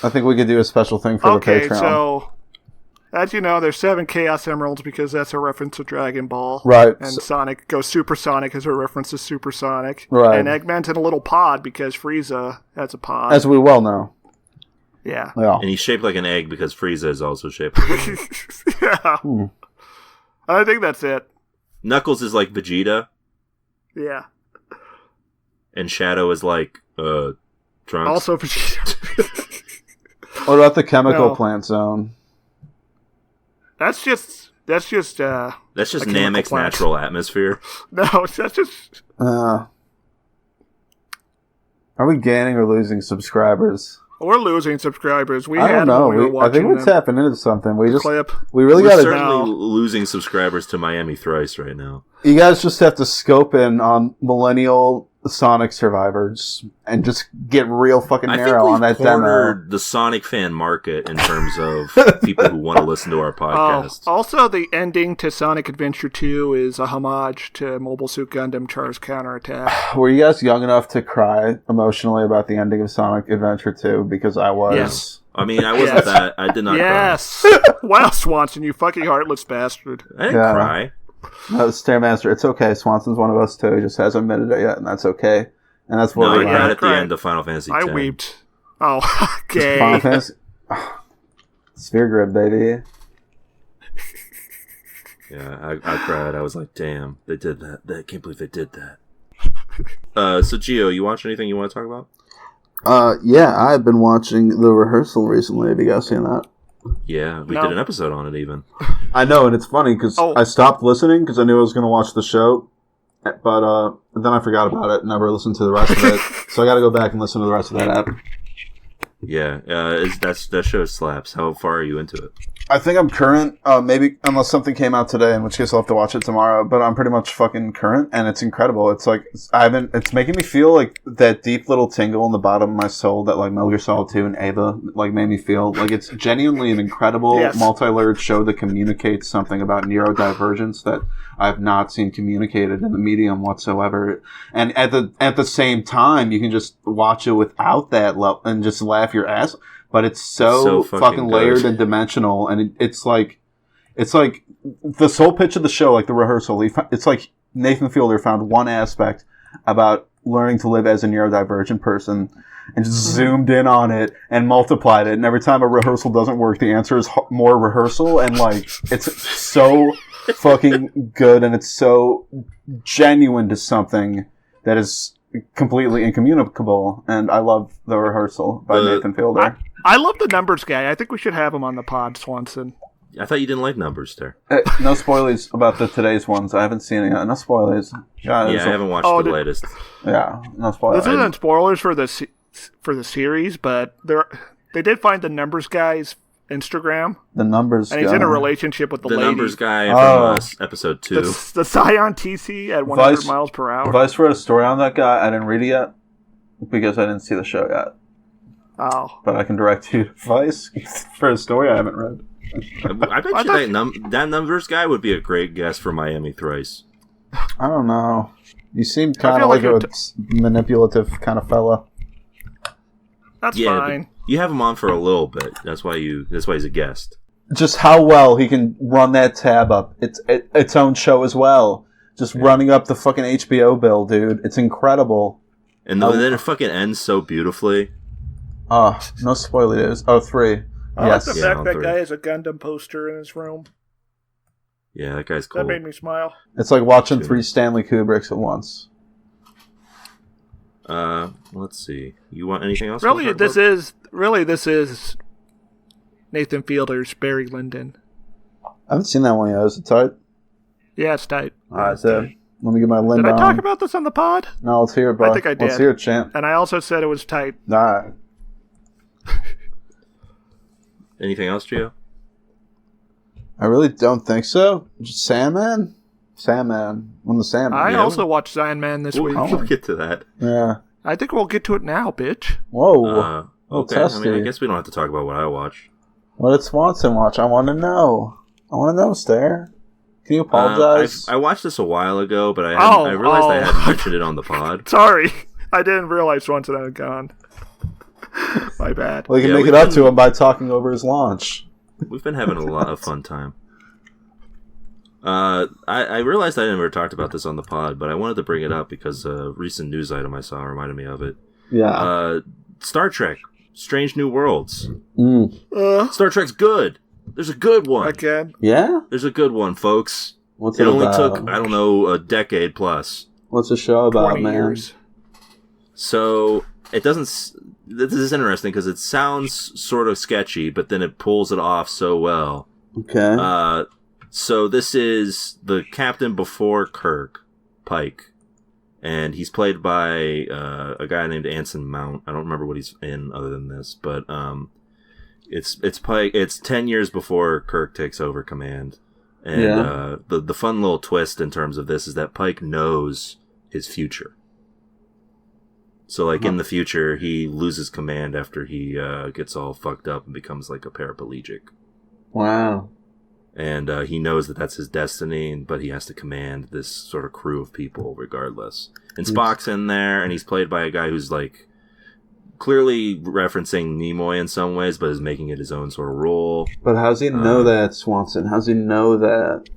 I think we could do a special thing for the Patreon. Okay, so, as you know, there's 7 Chaos Emeralds because that's a reference to Dragon Ball. Right. And Sonic goes Supersonic as a reference to Supersonic. Right. And Eggman's in a little pod because Frieza has a pod. As we well know. Yeah. And he's shaped like an egg because Frieza is also shaped like an egg. Yeah. I think that's it. Knuckles is like Vegeta. Yeah. And Shadow is like, Trunks. Also Vegeta. What about the chemical plant zone? That's just Namek's natural atmosphere. No, that's just... Are we gaining or losing subscribers? We're losing subscribers. We I had don't them know. when we were I think watching we're them. tapping into something. We Clip. really We're got to. certainly No. losing subscribers to Miami Thrice right now. You guys just have to scope in on millennial Sonic survivors and just get real fucking I think narrow on we've that demo. cornered the Sonic fan market in terms of people who want to listen to our podcast. Also, the ending to Sonic Adventure 2 is a homage to Mobile Suit Gundam Char's Counterattack. Were you guys young enough to cry emotionally about the ending of Sonic Adventure 2? Because I was. Yes. I mean, I wasn't that. I did not Yes! Wow, Swanson, you fucking heartless bastard. cry. I didn't cry. No, Stairmaster, it's okay. Swanson's one of us too. He just hasn't admitted it yet, and that's okay. And that's what No, we I want. cried at the cried. end of Final Fantasy I X. weeped. Oh, okay. Final Fantasy. Sphere Grid, baby. Yeah, I cried. I was like, damn, they did that. I can't believe they did that. So, Gio, you watch anything you want to talk about? Yeah, I've been watching The Rehearsal recently. Have you guys seen that? Yeah, we No. did an episode on it even. I know, and it's funny because I stopped listening because I knew I was going to watch the show, but then I forgot about it and never listened to the rest of it. So I got to go back and listen to the rest of that app. Yeah, that show slaps. How far are you into it? I think I'm current, maybe, unless something came out today, in which case I'll have to watch it tomorrow, but I'm pretty much fucking current, and it's incredible. It's like, it's making me feel like that deep little tingle in the bottom of my soul that, like, Metal Gear Solid 2 and Ava, like, made me feel. Like, it's genuinely an incredible, multi-layered show that communicates something about neurodivergence that I've not seen communicated in the medium whatsoever. And at the same time, you can just watch it without that and just laugh your ass. But it's so fucking layered and dimensional, and it's like the sole pitch of the show, like The Rehearsal. It's like Nathan Fielder found one aspect about learning to live as a neurodivergent person, and just zoomed in on it and multiplied it. And every time a rehearsal doesn't work, the answer is more rehearsal, and like it's so fucking good, and it's so genuine to something that is completely incommunicable. And I love The Rehearsal by Nathan Fielder. I love the numbers guy. I think we should have him on the pod, Swanson. I thought you didn't like numbers there. No spoilers about today's ones. I haven't seen it yet. No spoilers. Yeah, I haven't watched the latest. Yeah, no spoilers. This isn't spoilers for the series, but they did find the numbers guy's Instagram. The numbers and he's in a relationship with the lady. Numbers guy from episode 2. The Scion TC at 100 miles per hour. Vice wrote a story on that guy. I didn't read it yet because I didn't see the show yet. Oh. But I can direct you to Vice for a story I haven't read. I bet you that numbers guy would be a great guest for Miami Thrice. I don't know. You seem kind of like a manipulative kind of fella. That's fine. You have him on for a little bit. That's why he's a guest. Just how well he can run that tab up. It's its own show as well. Just running up the fucking HBO bill, dude. It's incredible. And then it fucking ends so beautifully. Oh, no spoilers. Oh, 3. I Yes. like the fact that guy has a Gundam poster in his room. Yeah, that guy's cool. That made me smile. It's like watching 3 Stanley Kubricks at once. Let's see. You want anything else? Really, this is Nathan Fielder's Barry Lyndon. I haven't seen that one yet. Is it tight? Yeah, it's tight. Alright, so let me get my Lyndon. Did I talk about this on the pod? No, let's hear it, bro. I think I did. Let's hear it, champ. And I also said it was tight. Alright. Anything else, Gio? I really don't think so. Just Sandman? Sandman. One of the Sandman. I also watched Sandman this week. We'll get to that. Yeah. I think we'll get to it now, bitch. Whoa. Okay. I mean, I guess we don't have to talk about what I watched. What did Swanson watch? I want to know. Stair. Can you apologize? I watched this a while ago, but I realized I hadn't mentioned it on the pod. Sorry. I didn't realize Swanson had gone. My bad. Well, you can make it up to him by talking over his launch. We've been having a lot of fun time. I realized I never talked about this on the pod, but I wanted to bring it up because a recent news item I saw reminded me of it. Yeah. Star Trek, Strange New Worlds. Star Trek's good. There's a good one. Again? Yeah? There's a good one, folks. What's it only about? took, I don't know, a decade plus. What's the show about, 20 man? years. So, it doesn't... This is interesting because it sounds sort of sketchy, but then it pulls it off so well. Okay. So this is the captain before Kirk, Pike. and he's played by a guy named Anson Mount. I don't remember what he's in other than this, but it's 10 years before Kirk takes over command, and the fun little twist in terms of this is that Pike knows his future. So, like, in the future, he loses command after he gets all fucked up and becomes, like, a paraplegic. Wow. And he knows that that's his destiny, but he has to command this sort of crew of people regardless. And Spock's in there, and he's played by a guy who's, like, clearly referencing Nimoy in some ways, but is making it his own sort of role. But how's he know that, Swanson? How's he know that?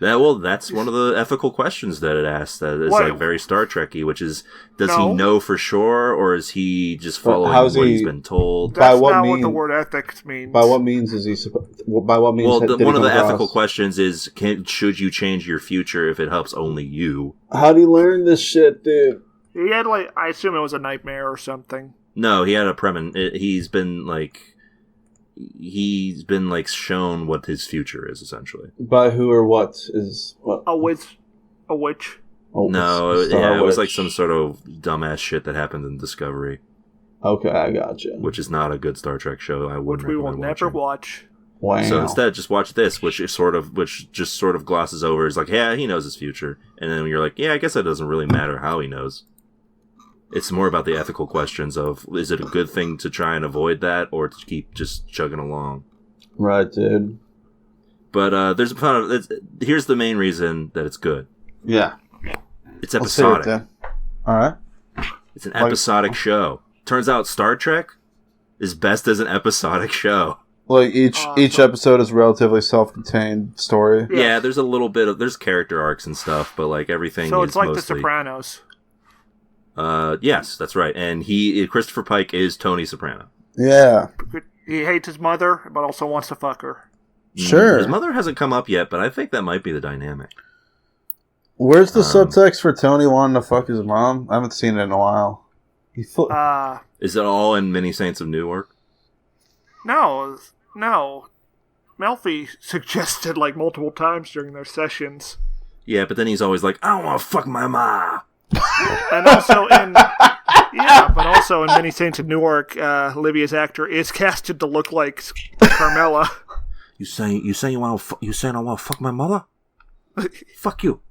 That's one of the ethical questions that it asks that is like very Star Trek-y, which is, does he know for sure, or is he just following what he's been told? That's not what the word ethics means. By what means is he by what means? Well, one of the ethical questions is, should you change your future if it helps only you? How'd he learn this shit, dude? He had, like, I assume it was a nightmare or something. No, he had a he's been shown what his future is, essentially. By who or what is what? A witch. Oh, no, it was like some sort of dumbass shit that happened in Discovery. Okay, I gotcha. Which is not a good Star Trek show. Which we will never watch. Wow. So instead, just watch this, which just sort of glosses over. It's like, yeah, he knows his future, and then you're like, yeah, I guess it doesn't really matter how he knows. It's more about the ethical questions of, is it a good thing to try and avoid that, or to keep just chugging along? Right, dude. But here's the main reason that it's good. Yeah. It's episodic. All right. It's an episodic show. Turns out Star Trek is best as an episodic show. Like each episode is a relatively self-contained story. Yeah, there's a little bit of there's character arcs and stuff, but like everything. So it's is like mostly, The Sopranos. Yes, that's right. And Christopher Pike is Tony Soprano. Yeah. He hates his mother, but also wants to fuck her. Sure. His mother hasn't come up yet, but I think that might be the dynamic. Where's the subtext for Tony wanting to fuck his mom? I haven't seen it in a while. Is it all in Many Saints of Newark? No. Melfi suggested like multiple times during their sessions. Yeah, but then he's always like, I don't want to fuck my ma. And also in Many Saints of Newark, Livia's actor is casted to look like Carmela. You saying I want to fuck my mother? Fuck you.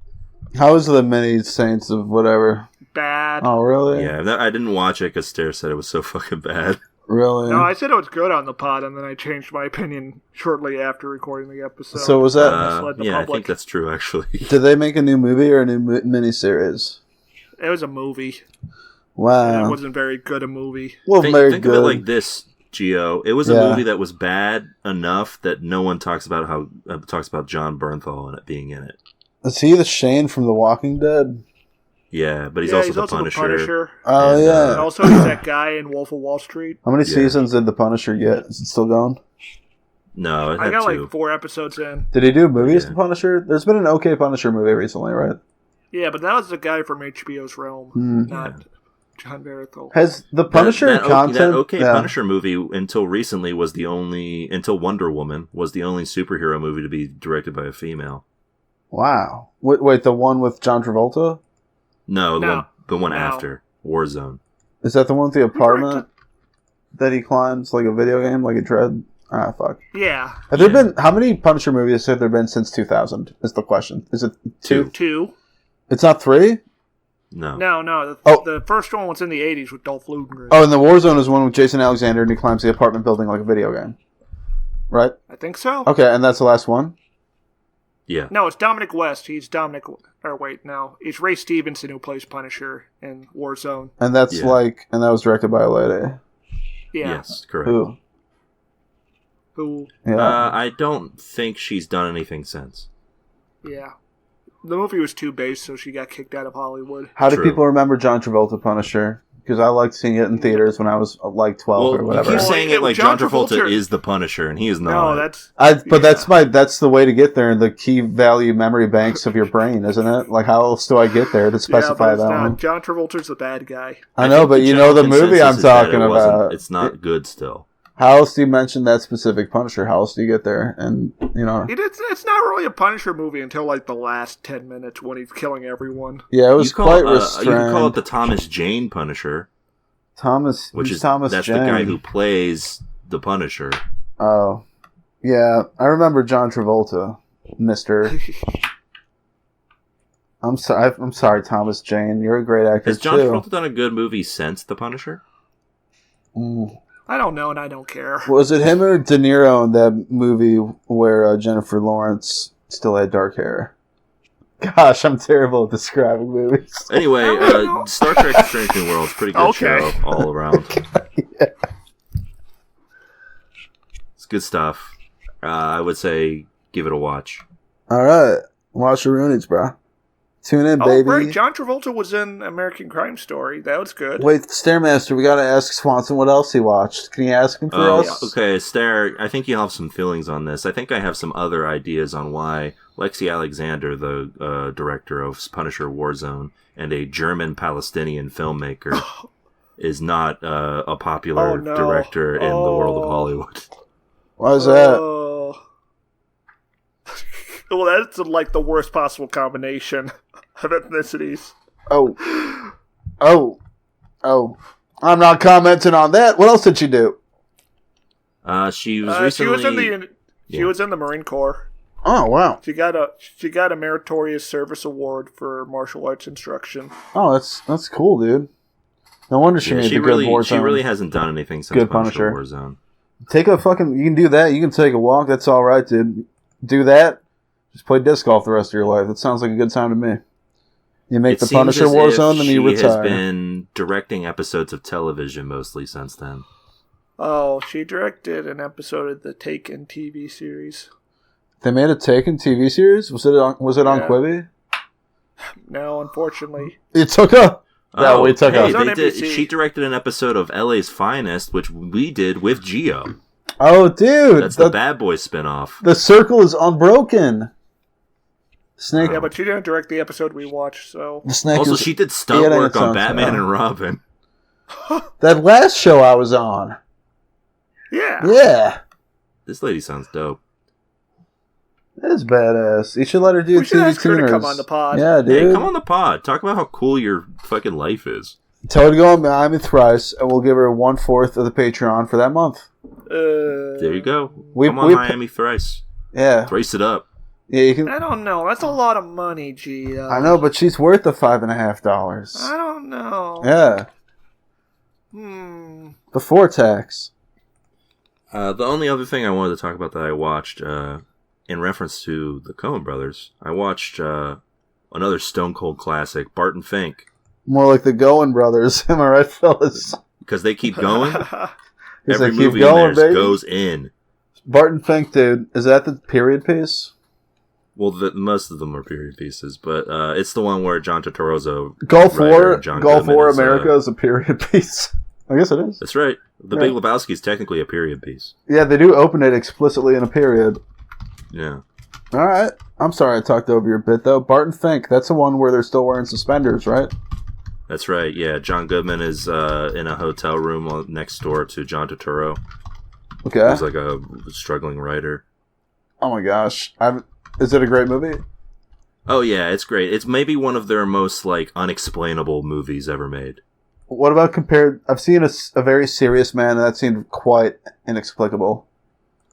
How is the Many Saints of whatever? Bad. Oh, really? Yeah, I didn't watch it because Stare said it was so fucking bad. Really? No, I said it was good on the pod, and then I changed my opinion shortly after recording the episode. So was that? I think that's true, actually. Did they make a new movie or a new miniseries? It was a movie. Wow. And it wasn't very good a movie. Well, think good. of it like this, Gio. It was a movie that was bad enough that no one talks about John Bernthal and it being in it. Is he the Shane from The Walking Dead? Yeah, but he's also the Punisher. Oh, and, yeah. And also, he's that guy in Wolf of Wall Street. How many seasons did The Punisher get? Is it still going? No, I got like 4 episodes in. Did he do movies, The Punisher? There's been an okay Punisher movie recently, right? Yeah, but that was the guy from HBO's Realm, not John Bernthal. Has The Punisher content... That Punisher movie, until recently, until Wonder Woman, was the only superhero movie to be directed by a female. Wow. Wait, the one with John Travolta? No, the one after Warzone. Is that the one with the apartment that he climbs like a video game, like a Dread? Ah, fuck. Yeah. Have there been how many Punisher movies have there been since 2000? Is the question? Is it 2? 2. It's not 3? No. The first one was in the 80s with Dolph Lundgren. Oh, and the Warzone is one with Jason Alexander, and he climbs the apartment building like a video game, right? I think so. Okay, and that's the last one. Yeah. No, it's Dominic West. He's it's Ray Stevenson who plays Punisher in Warzone. And that's and that was directed by a lady. Yeah. Yes, correct. Who? Yeah. I don't think she's done anything since. Yeah. The movie was too base, so she got kicked out of Hollywood. How do people remember John Travolta Punisher? Because I liked seeing it in theaters when I was like 12 or whatever. You keep saying it like John Travolta is the Punisher, and he is not. No, that's... that's the way to get there in the key value memory banks of your brain, isn't it? Like, how else do I get there to specify that one? John Travolta's the bad guy. I know, but you know the movie I'm talking about. It's not good still. How else do you mention that specific Punisher? How else do you get there? And, It's not really a Punisher movie until, like, the last 10 minutes when he's killing everyone. Yeah, it was quite restrained. You can call it the Thomas Jane Punisher. That's the guy who plays the Punisher. Oh. Yeah, I remember John Travolta, Mr. I'm sorry, Thomas Jane. You're a great actor, Has John Travolta done a good movie since The Punisher? I don't know, and I don't care. Was it him or De Niro in that movie where Jennifer Lawrence still had dark hair? Gosh, I'm terrible at describing movies. Anyway, Star Trek Strange New World is a pretty good show all around. Yeah. It's good stuff. I would say give it a watch. All right. Watch the Roonies, bro. Tune in, baby. Oh, right. John Travolta was in American Crime Story. That was good. Wait, Stairmaster, we got to ask Swanson what else he watched. Can you ask him for us? Okay, Stair, I think you'll have some feelings on this. I think I have some other ideas on why Lexi Alexander, the director of Punisher Warzone, and a German-Palestinian filmmaker, is not a popular director in the world of Hollywood. Why is that? Well, that's like the worst possible combination of ethnicities. Oh. I'm not commenting on that. What else did she do? She was recently... She was in the Marine Corps. Oh, wow. She got a Meritorious Service Award for martial arts instruction. Oh, that's cool, dude. No wonder she made the good Warzone. She really hasn't done anything since Punisher Warzone. You can do that. You can take a walk. That's all right, dude. Do that. Just play disc golf the rest of your life. That sounds like a good time to me. You make the Punisher Warzone, and you retire. She has been directing episodes of television mostly since then. Oh, she directed an episode of the Taken TV series. They made a Taken TV series? Was it on Quibi? No, unfortunately. It took up. No, we took up. She directed an episode of LA's Finest, which we did with Geo. Oh, dude. That's the Bad Boys spinoff. The circle is unbroken. Snake. Yeah, but she didn't direct the episode we watched, so... Also, she did stunt work on Batman and Robin. That last show I was on. Yeah. This lady sounds dope. That is badass. You should let her do TV tuners. To come on the pod. Yeah, dude. Hey, come on the pod. Talk about how cool your fucking life is. Tell her to go on Miami Thrice, and we'll give her 1/4 of the Patreon for that month. There you go. Come on Miami Thrice. Yeah. Thrice it up. Yeah, you can. I don't know. That's a lot of money, Gio. I know, but she's worth the $5.50. I don't know. Yeah. Before tax. The only other thing I wanted to talk about that I watched, in reference to the Coen Brothers, I watched another Stone Cold classic, Barton Fink. More like the Goen Brothers, am I right, fellas? Because they keep going. Every movie in there goes in. Barton Fink, dude, is that the period piece? Well, most of them are period pieces, but it's the one where John Turturro, Gulf War America is a period piece. I guess it is. That's right. The Big Lebowski is technically a period piece. Yeah, they do open it explicitly in a period. Yeah. All right. I'm sorry I talked over your bit, though. Barton Fink, that's the one where they're still wearing suspenders, right? That's right, yeah. John Goodman is in a hotel room next door to John Turturro. Okay. He's like a struggling writer. Oh my gosh. Is it a great movie? Oh yeah, it's great. It's maybe one of their most unexplainable movies ever made. What about compared... I've seen a very serious man, and that seemed quite inexplicable.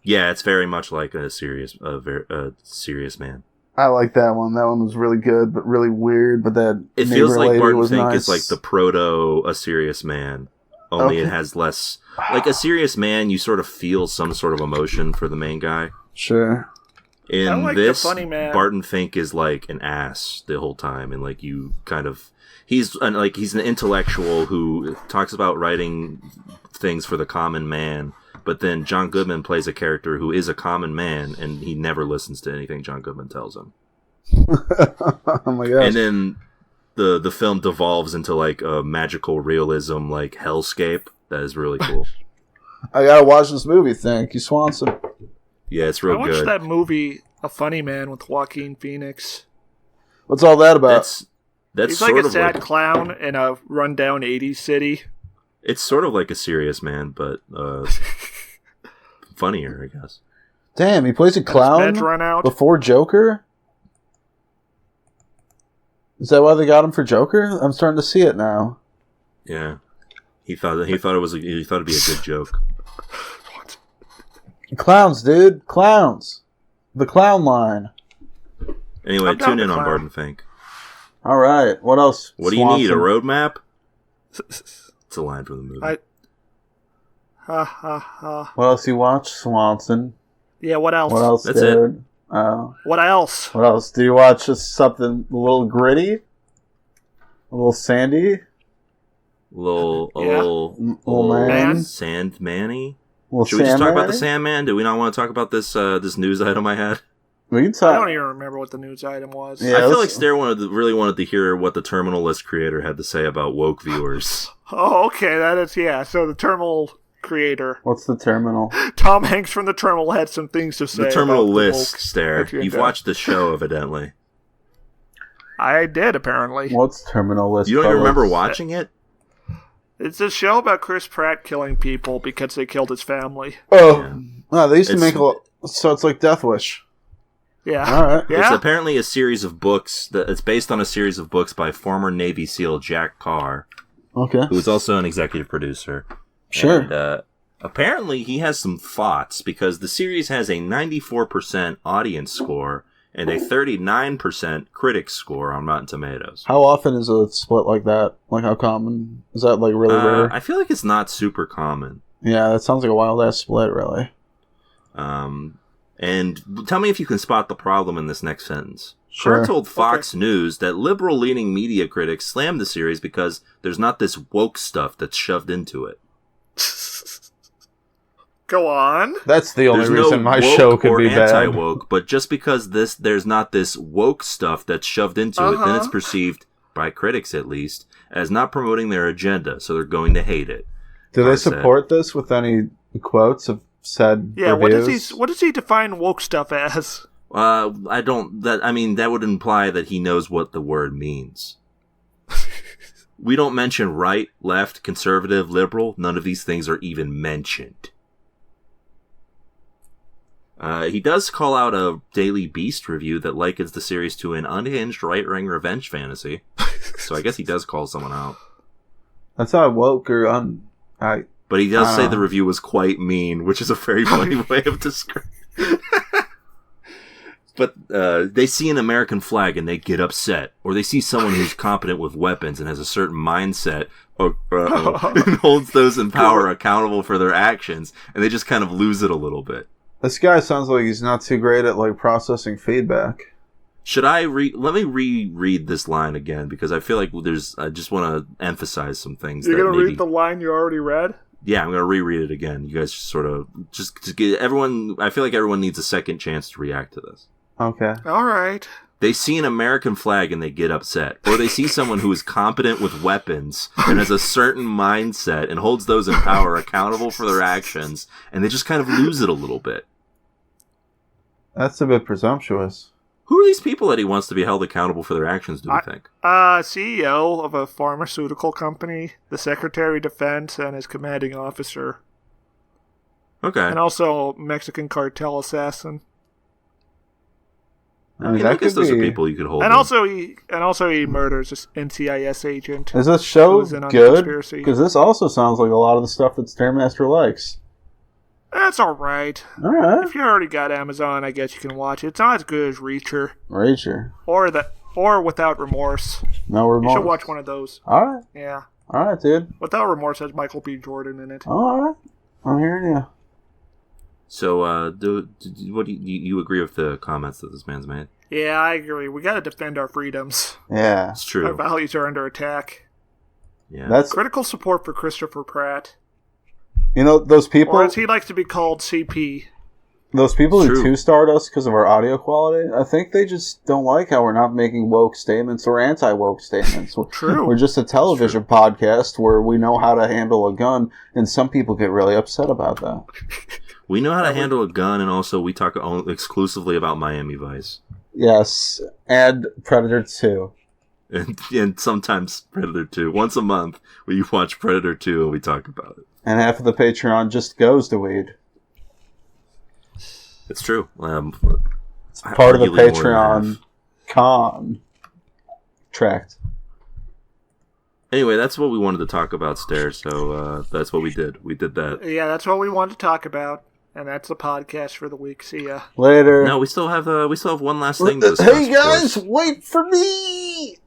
Yeah, it's very much like a serious man. I like that one. That one was really good, but really weird. But that it feels like Barton Fink is like the proto A Serious Man. Only it has less... Like A Serious Man, you sort of feel some sort of emotion for the main guy. Sure. In this, Barton Fink is like an ass the whole time, and you kind of... He's an intellectual who talks about writing things for the common man, but then John Goodman plays a character who is a common man, and he never listens to anything John Goodman tells him. Oh my gosh. And then the film devolves into a magical realism hellscape that is really cool. I gotta watch this movie, thank you, Swanson. Yeah, it's real good. I watched that movie, A Funny Man, with Joaquin Phoenix. What's all that about? He's like a sad clown in a rundown 80s city. It's sort of like A Serious Man, but funnier, I guess. Damn, he plays a clown Meds run out. before Joker? Is that why they got him for Joker? I'm starting to see it now. Yeah, he thought it'd be a good joke. Clowns, dude. Clowns. The clown line. Anyway, I'm down tune to in on clown. Barton Fink. All right. What else? What do you need? A Swanson? roadmap? It's a line from the movie. Ha ha ha. What else you watch, Swanson? Yeah, what else? What else, That's dude? What else? What else? Do you watch just something a little gritty? A little sandy? Little man? Sandman-y? Little Should we just talk about the Sandman-y? Sandman? Do we not want to talk about this this news item I had? We can I talk. don't even remember what the news item was. Yeah, I feel like let's- Stair really wanted to hear what the Terminal List creator had to say about woke viewers. Oh, okay, that is, yeah. So the Terminal creator, What's the terminal? Tom Hanks from the Terminal, had some things to say. The Terminal about the List, woke Stair. agenda. You've watched the show, evidently. I did, apparently. What's terminal list? You don't even fellas? remember watching it? It's a show about Chris Pratt killing people because they killed his family. Oh, Yeah. no, they used to It's- make a lot. So it's like Death Wish. Yeah. All right. It's Yeah. apparently a series of books. It's based on a series of books by former Navy SEAL Jack Carr, Okay. who is also an executive producer. Sure. And, apparently, he has some thoughts because the series has a 94% audience score and a 39% critic score on Rotten Tomatoes. How often is a split like that? Like, how common? Is that, like, really rare? I feel like it's not super common. Yeah, that sounds like a wild-ass split, really. And tell me if you can spot the problem in this next sentence. Sure. Carr told Fox News that liberal-leaning media critics slammed the series because there's not this woke stuff that's shoved into it. Go on. That's the only There's reason no my woke show could or be bad. anti-woke, but just because there's not this woke stuff that's shoved into it, then it's perceived, by critics at least, as not promoting their agenda, so they're going to hate it. Do they Carr said. support this with any quotes of said Yeah, reviews? what does he define woke stuff as? That would imply that he knows what the word means. We don't mention right, left, conservative, liberal. None of these things are even mentioned. He does call out a Daily Beast review that likens the series to an unhinged right-wing revenge fantasy. So I guess he does call someone out. That's not woke or But he does say the review was quite mean, which is a very funny way of describing. But they see an American flag and they get upset, or they see someone who's competent with weapons and has a certain mindset, and holds those in power accountable for their actions, and they just kind of lose it a little bit. This guy sounds like he's not too great at like processing feedback. Should I let me reread this line again, because I feel like I just want to emphasize some things. You're that gonna maybe, read the line you already read? Yeah, I'm gonna reread it again. You guys just to get everyone. I feel like everyone needs a second chance to react to this. Okay. All right. They see an American flag and they get upset, or they see someone who is competent with weapons and has a certain mindset and holds those in power accountable for their actions, and they just kind of lose it a little bit. That's a bit presumptuous. Who are these people that he wants to be held accountable for their actions, do you think? CEO of a pharmaceutical company, the Secretary of Defense, and his commanding officer. Okay. And also Mexican cartel assassin. I mean, I that guess could those are be. people you could hold. And in. also he murders an NCIS agent. Is this show Who's in on the good? conspiracy. Because this also sounds like a lot of the stuff that Stairmaster likes. That's alright. All right. If you already got Amazon, I guess you can watch it. It's not as good as Reacher. Rager. Or Without Remorse. No You remorse. should watch one of those. All right. Yeah. All right, dude. Without Remorse has Michael B. Jordan in it. All right. I'm hearing you. So, what do you agree with the comments that this man's made? Yeah, I agree. We gotta defend our freedoms. Yeah. It's Our true. values are under attack. Yeah. That's, Critical support for Christopher Pratt. you know, those people. Or as he likes to be called, CP. Those people It's who true. two-starred us because of our audio quality, I think they just don't like how we're not making woke statements or anti-woke statements. True. We're just a television podcast where we know how to handle a gun, and some people get really upset about that. We know how to handle a gun, and also we talk exclusively about Miami Vice. Yes, and Predator 2. And sometimes Predator 2. Once a month, we watch Predator 2 and we talk about it. And half of the Patreon just goes to weed. It's true. It's part of the Patreon contract. Anyway, that's what we wanted to talk about, Stare, so that's what we did. We did that. Yeah, that's what we wanted to talk about, and that's the podcast for the week. See ya. Later. No, we still have one last thing to discuss. Hey guys, wait for me!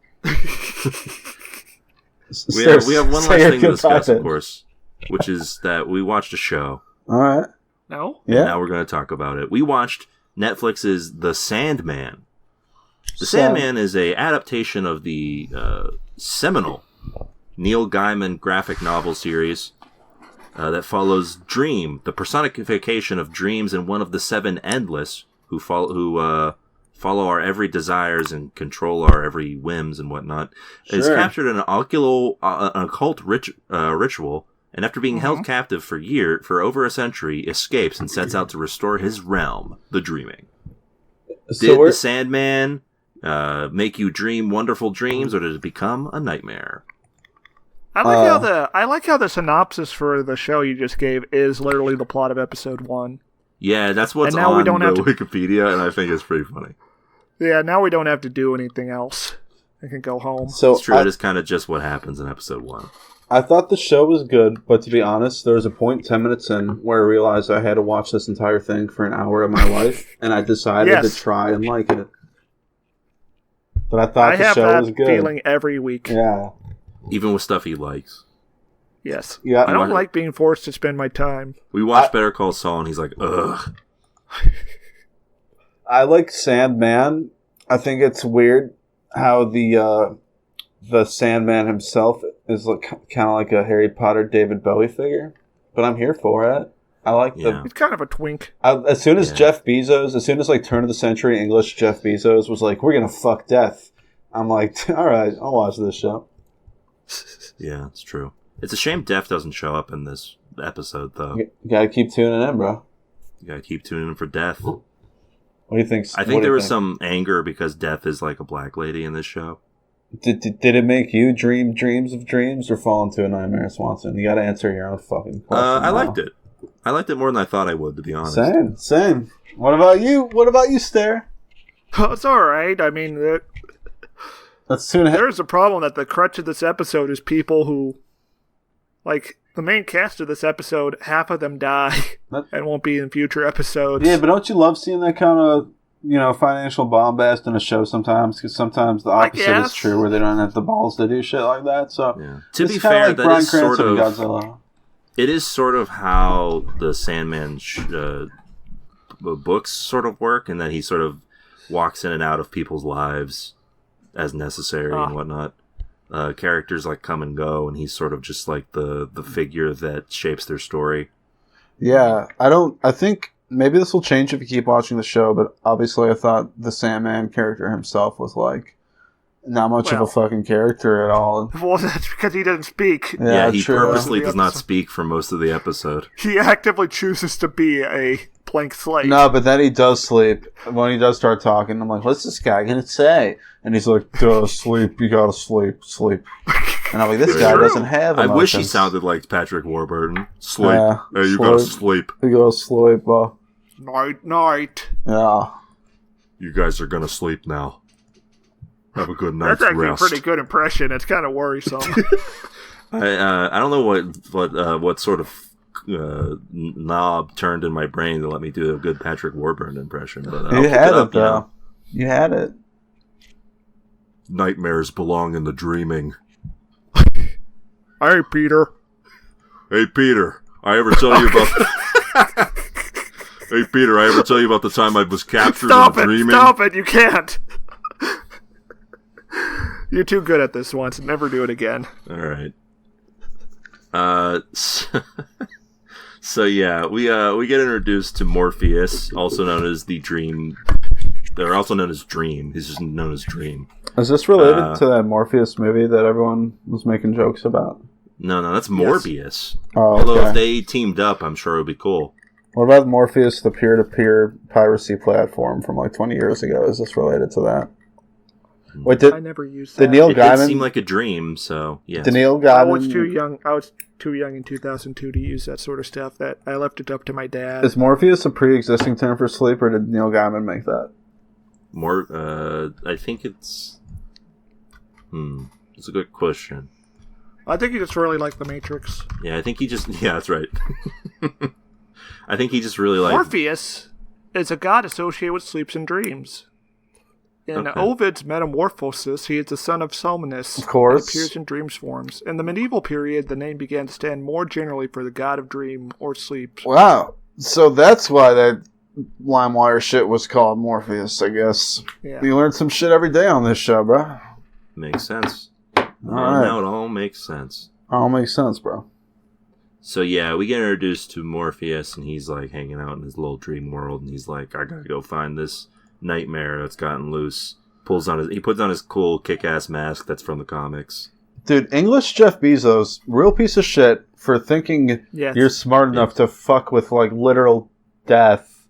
we have one last thing to discuss, of course, which is that we watched a show. Alright. No? Yeah. And now we're going to talk about it. We watched Netflix's The Sandman. The Sandman is a adaptation of the seminal Neil Gaiman graphic novel series that follows Dream, the personification of dreams and one of the seven endless who follow our every desires and control our every whims and whatnot. Sure. Is captured in an occult ritual, and after being held captive for over a century, escapes and sets out to restore his realm, the dreaming. Did the Sandman make you dream wonderful dreams, or did it become a nightmare? I like how the synopsis for the show you just gave is literally the plot of episode 1. Yeah, that's what's on Wikipedia, and I think it's pretty funny. Yeah, now we don't have to do anything else. I can go home. So it's true. It is kind of just what happens in episode 1. I thought the show was good, but to be honest, there was a point 10 minutes in where I realized I had to watch this entire thing for an hour of my life, and I decided to try and like it. But I thought the show was good. I have that feeling every week. Yeah. Even with stuff he likes. Yes. Yeah. I don't like being forced to spend my time. We watched Better Call Saul, and he's like, ugh. I like Sandman. I think it's weird how the Sandman himself is kind of like a Harry Potter David Bowie figure, but I'm here for it. I like He's kind of a twink. As soon as like turn of the century English Jeff Bezos was like, we're gonna fuck death, I'm like, all right, I'll watch this show. Yeah, it's true. It's a shame Death doesn't show up in this episode, though. You gotta keep tuning in, bro. You gotta keep tuning in for Death. What do you think? I think there was some anger because Death is like a black lady in this show. Did it make you dream dreams of dreams or fall into a nightmare, Swanson? You gotta answer your own fucking question. I liked it. I liked it more than I thought I would, to be honest. Same. What about you, Stare? Oh, it's alright. I mean, there's a problem that the crutch of this episode is people who, like, the main cast of this episode, half of them die and won't be in future episodes. Yeah, but don't you love seeing that kind of, financial bombast in a show sometimes? Because sometimes the opposite is true, where they don't have the balls to do shit like that. So, yeah. To be fair, like that Bryan is Cranston sort of Godzilla. It is sort of how the Sandman books sort of work, and that he sort of walks in and out of people's lives as necessary and whatnot. Characters like come and go, and he's sort of just like the figure that shapes their story. Yeah, I think maybe this will change if you keep watching the show, but obviously I thought the Sandman character himself was like not much of a fucking character at all. Well, that's because he doesn't speak. Yeah, he purposely does not speak for most of the episode. He actively chooses to be a blank slate. No, but then he does sleep. When he does start talking, I'm like, what's this guy going to say? And he's like, duh, sleep, you gotta sleep. And I'm like, this guy doesn't have emotions. I wish he sounded like Patrick Warburton. Sleep. Yeah, hey, you gotta sleep. You gotta sleep. Night. Yeah. You guys are gonna sleep now. Have a good night's rest. That's actually a pretty good impression. It's kind of worrisome. I don't know what sort of knob turned in my brain to let me do a good Patrick Warburton impression. But you had it, though. You had it. Nightmares belong in the dreaming. Hey, Peter. Hey, Peter. I ever tell you about... Hey, Peter, I ever tell you about the time I was captured in dreaming? Stop it, you can't. You're too good at this once. Never do it again. All right. So yeah, we get introduced to Morpheus, also known as the Dream. They're also known as Dream. He's just known as Dream. Is this related to that Morpheus movie that everyone was making jokes about? No, that's Morbius. Oh, okay. Although if they teamed up, I'm sure it would be cool. What about Morpheus, the peer-to-peer piracy platform from like 20 years ago? Is this related to that? Wait, I never used that. Did Neil It did Gaiman seem like a dream, so yeah. Did Neil I was Gaiman? too young. I was too young in 2002 to use that sort of stuff. That I left it up to my dad. Is Morpheus a pre-existing term for sleep, or did Neil Gaiman make that? I think it's. It's a good question. I think he just really liked The Matrix. Yeah, I think he just. Yeah, that's right. I think he just really liked. Morpheus is a god associated with sleeps and dreams. In Ovid's Metamorphosis, he is the son of Salmonis. Of course. And appears in dreams forms. In the medieval period, the name began to stand more generally for the god of dream or sleep. Wow. So that's why that LimeWire shit was called Morpheus, I guess. Yeah. You learn some shit every day on this show, bro. Makes sense. Alright. Now it all makes sense. All makes sense, bro. So yeah, we get introduced to Morpheus, and he's like hanging out in his little dream world, and he's like, I gotta go find this nightmare that's gotten loose. He puts on his cool kick-ass mask that's from the comics. Dude, English Jeff Bezos, real piece of shit for thinking you're smart enough to fuck with, like, literal death.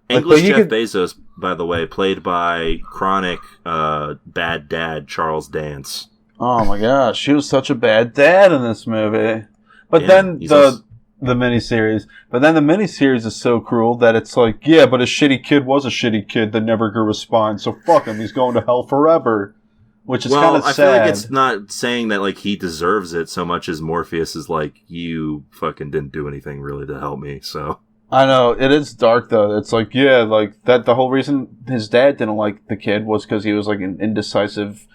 English Jeff Bezos, by the way, played by chronic bad dad Charles Dance. Oh my gosh, he was such a bad dad in this movie. But then the miniseries. But then the miniseries is so cruel that it's like, yeah, but a shitty kid was a shitty kid that never grew a spine, so fuck him, he's going to hell forever. Which is kind of sad. I feel like it's not saying that like he deserves it so much as Morpheus is like, you fucking didn't do anything really to help me, so. I know, it is dark though. It's like, yeah, like that the whole reason his dad didn't like the kid was because he was like an indecisive,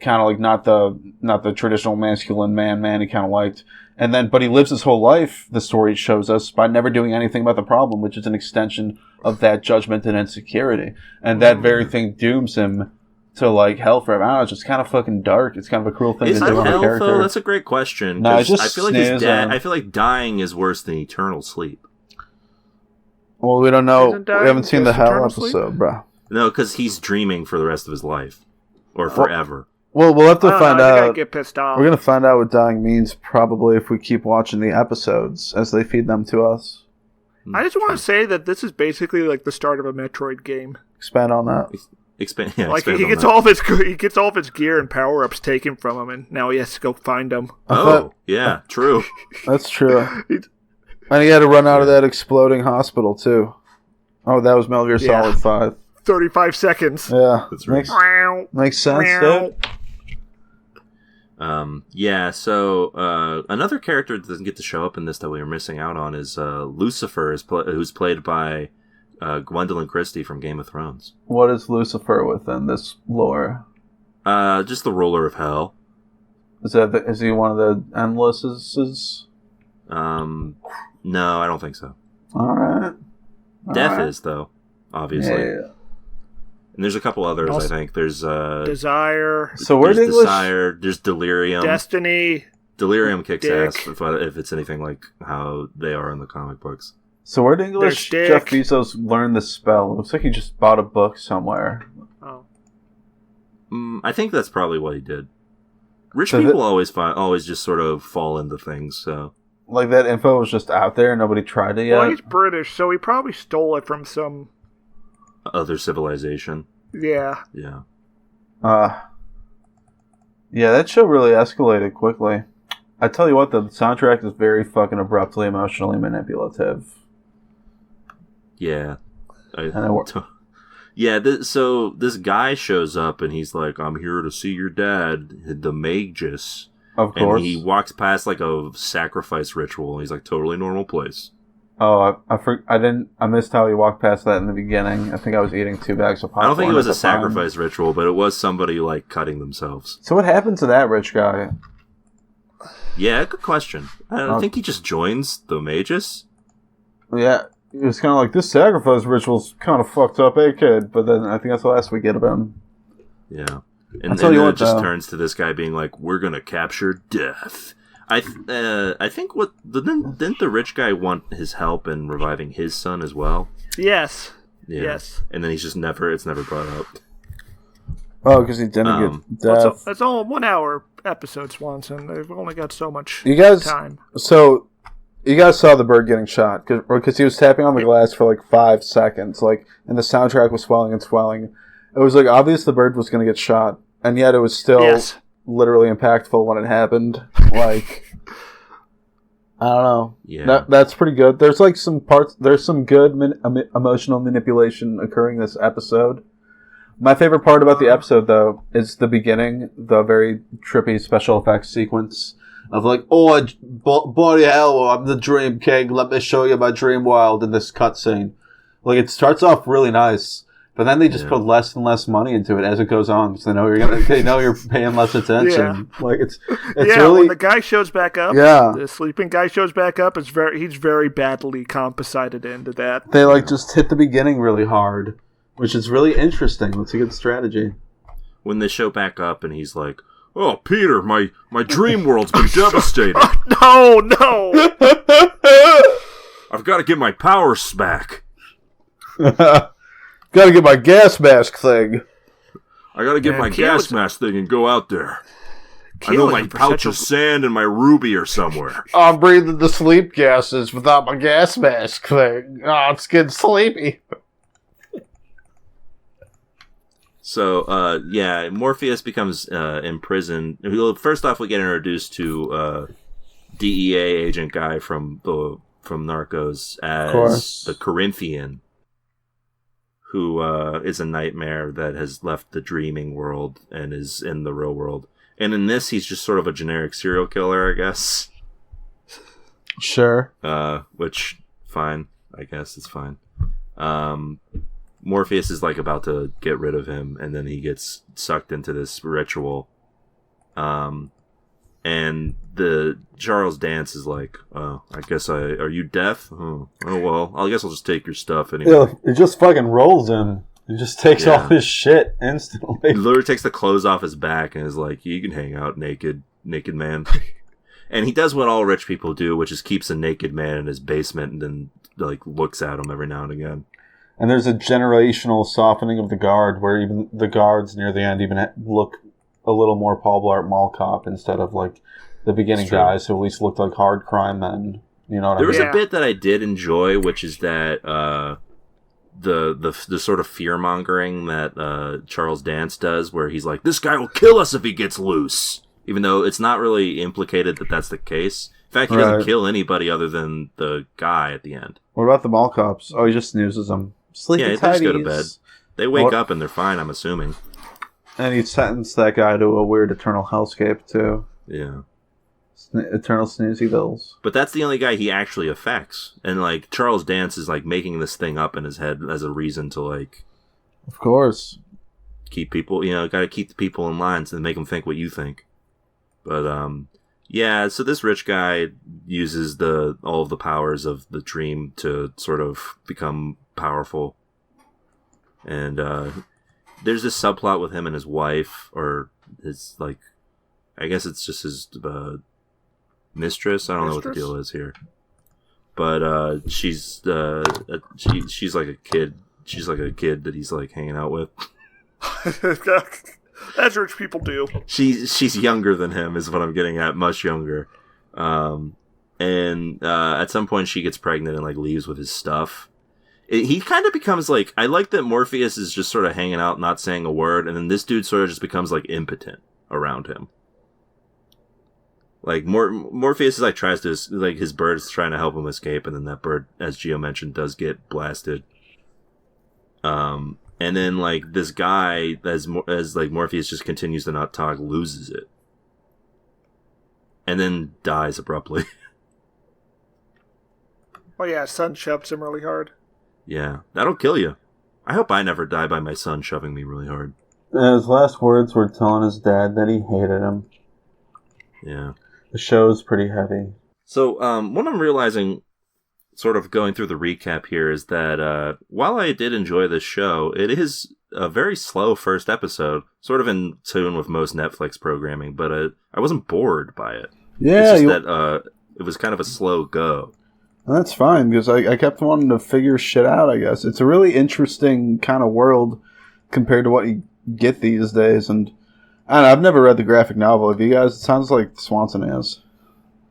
kind of like not the traditional masculine man he kind of liked. And then, but he lives his whole life, the story shows us, by never doing anything about the problem, which is an extension of that judgment and insecurity. And that very thing dooms him to, like, hell forever. I don't know, it's just kind of fucking dark. It's kind of a cruel thing to do on a character. Though? That's a great question. No, I feel like dying is worse than eternal sleep. Well, we don't know. We haven't seen the hell episode, bro. No, because he's dreaming for the rest of his life. Or forever. Well, we'll have to find out. I get pissed off. We're going to find out what dying means probably if we keep watching the episodes as they feed them to us. I just want to say that this is basically like the start of a Metroid game. Expand on that. He gets all of his gear and power-ups taken from him, and now he has to go find them. Yeah, true. That's true. And he had to run out of that exploding hospital, too. Oh, that was Metal Gear Solid 5. 35 seconds. Yeah. That's right. Makes sense, dude. So another character that doesn't get to show up in this that we were missing out on is Lucifer, who's played by Gwendolyn Christie from Game of Thrones. What is Lucifer within this lore? Just the ruler of hell. Is he one of the Endlesses? No, I don't think so. Alright. Death is, though, obviously. Yeah. And there's a couple others, I think. There's Desire. So where's English? Desire. There's Delirium. Destiny. Delirium kicks ass if it's anything like how they are in the comic books. So where did English Jeff Bezos learn this spell? It looks like he just bought a book somewhere. Oh. I think that's probably what he did. Rich people always just sort of fall into things, so. Like that info was just out there and nobody tried it yet? Well, he's British, so he probably stole it from some other civilization. Yeah. Yeah. Yeah, that show really escalated quickly. I tell you what, the soundtrack is very fucking abruptly emotionally manipulative. Yeah. So this guy shows up and he's like, I'm here to see your dad, the Magus. Of course. And he walks past like a sacrifice ritual and he's like, totally normal place. Oh, I missed how he walked past that in the beginning. I think I was eating 2 bags of popcorn. I don't think it was a sacrifice ritual, but it was somebody like cutting themselves. So what happened to that rich guy? Yeah, good question. I think he just joins the Magus. Yeah, it was kind of like, this sacrifice ritual's kind of fucked up, kid? But then I think that's the last we get of him. Yeah. And then it just turns to this guy being like, we're going to capture death. I think didn't the rich guy want his help in reviving his son as well? Yes. Yeah. Yes. And then it's never brought up. Oh, because he didn't get death. That's all 1 hour episode, Swanson. They've only got so much time. So, you guys saw the bird getting shot because he was tapping on the glass for like 5 seconds, and the soundtrack was swelling and swelling. It was like obvious the bird was going to get shot, and yet it was still literally impactful when it happened. Like, I don't know. Yeah, that's pretty good. There's like some parts. There's some good emotional manipulation occurring this episode. My favorite part about the episode, though, is the beginning, the very trippy special effects sequence of like, oh, bloody hell, I'm the Dream King. Let me show you my dream world in this cutscene. Like, it starts off really nice, but then they just put less and less money into it as it goes on, because they know you're paying less attention. Yeah. Like, it's really, when the guy shows back up, the sleeping guy shows back up, he's very badly composited into that. They like just hit the beginning really hard. Which is really interesting. That's a good strategy. When they show back up and he's like, oh, Peter, my dream world's been devastated. No. I've got to get my powers back. Got to get my gas mask thing. I got to get my gas mask thing and go out there. I know my pouch of sand and my ruby are somewhere. I'm breathing the sleep gases without my gas mask thing. Oh, it's getting sleepy. So, Morpheus becomes imprisoned. First off, we get introduced to DEA agent guy from Narcos as the Corinthian, who is a nightmare that has left the dreaming world and is in the real world. And in this, he's just sort of a generic serial killer, I guess. Sure. Which, fine. I guess it's fine. Morpheus is like about to get rid of him, and then he gets sucked into this ritual. And the Charles Dance is like, "Oh, I guess are you deaf? Oh well, I guess I'll just take your stuff anyway." Yeah, it just fucking rolls him. It just takes all his shit instantly. He literally takes the clothes off his back and is like, "You can hang out naked man." And he does what all rich people do, which is keeps a naked man in his basement and then like looks at him every now and again. And there's a generational softening of the guard, where even the guards near the end even look a little more Paul Blart Mall Cop instead of like the beginning guys who at least looked like hard crime men. You know what I mean? There was a bit that I did enjoy, which is that the sort of fear mongering that Charles Dance does, where he's like, "This guy will kill us if he gets loose," even though it's not really implicated that that's the case. In fact, he doesn't kill anybody other than the guy at the end. What about the mall cops? Oh, he just snoozes them. Sleepy they just go to bed. They wake up and they're fine, I'm assuming. And he sentenced that guy to a weird eternal hellscape, too. Yeah. Eternal snoozy bills. But that's the only guy he actually affects. And, like, Charles Dance is, like, making this thing up in his head as a reason to, like... Of course. Keep people, gotta keep the people in line so they make them think what you think. But, so this rich guy uses all of the powers of the dream to sort of become powerful. And there's this subplot with him and his wife, or his, like, I guess it's just his mistress. I don't know what the deal is here. But she's like a kid. She's like a kid that he's like hanging out with. As rich people do. She's younger than him, is what I'm getting at. Much younger. And at some point she gets pregnant and like leaves with his stuff. He kind of becomes like, I like that Morpheus is just sort of hanging out, not saying a word, and then this dude sort of just becomes like impotent around him. Like Morpheus is like tries to, like, his bird is trying to help him escape, and then that bird, as Gio mentioned, does get blasted. And then like this guy, as like Morpheus just continues to not talk, loses it, and then dies abruptly. Oh yeah, son shoves him really hard. Yeah, that'll kill you. I hope I never die by my son shoving me really hard. His last words were telling his dad that he hated him. Yeah. The show's pretty heavy. So, what I'm realizing, sort of going through the recap here, is that while I did enjoy this show, it is a very slow first episode, sort of in tune with most Netflix programming, but I wasn't bored by it. Yeah. It's just that it was kind of a slow go. That's fine, because I kept wanting to figure shit out, I guess. It's a really interesting kind of world compared to what you get these days, and I don't know, I've never read the graphic novel. Have you guys? It sounds like Swanson has.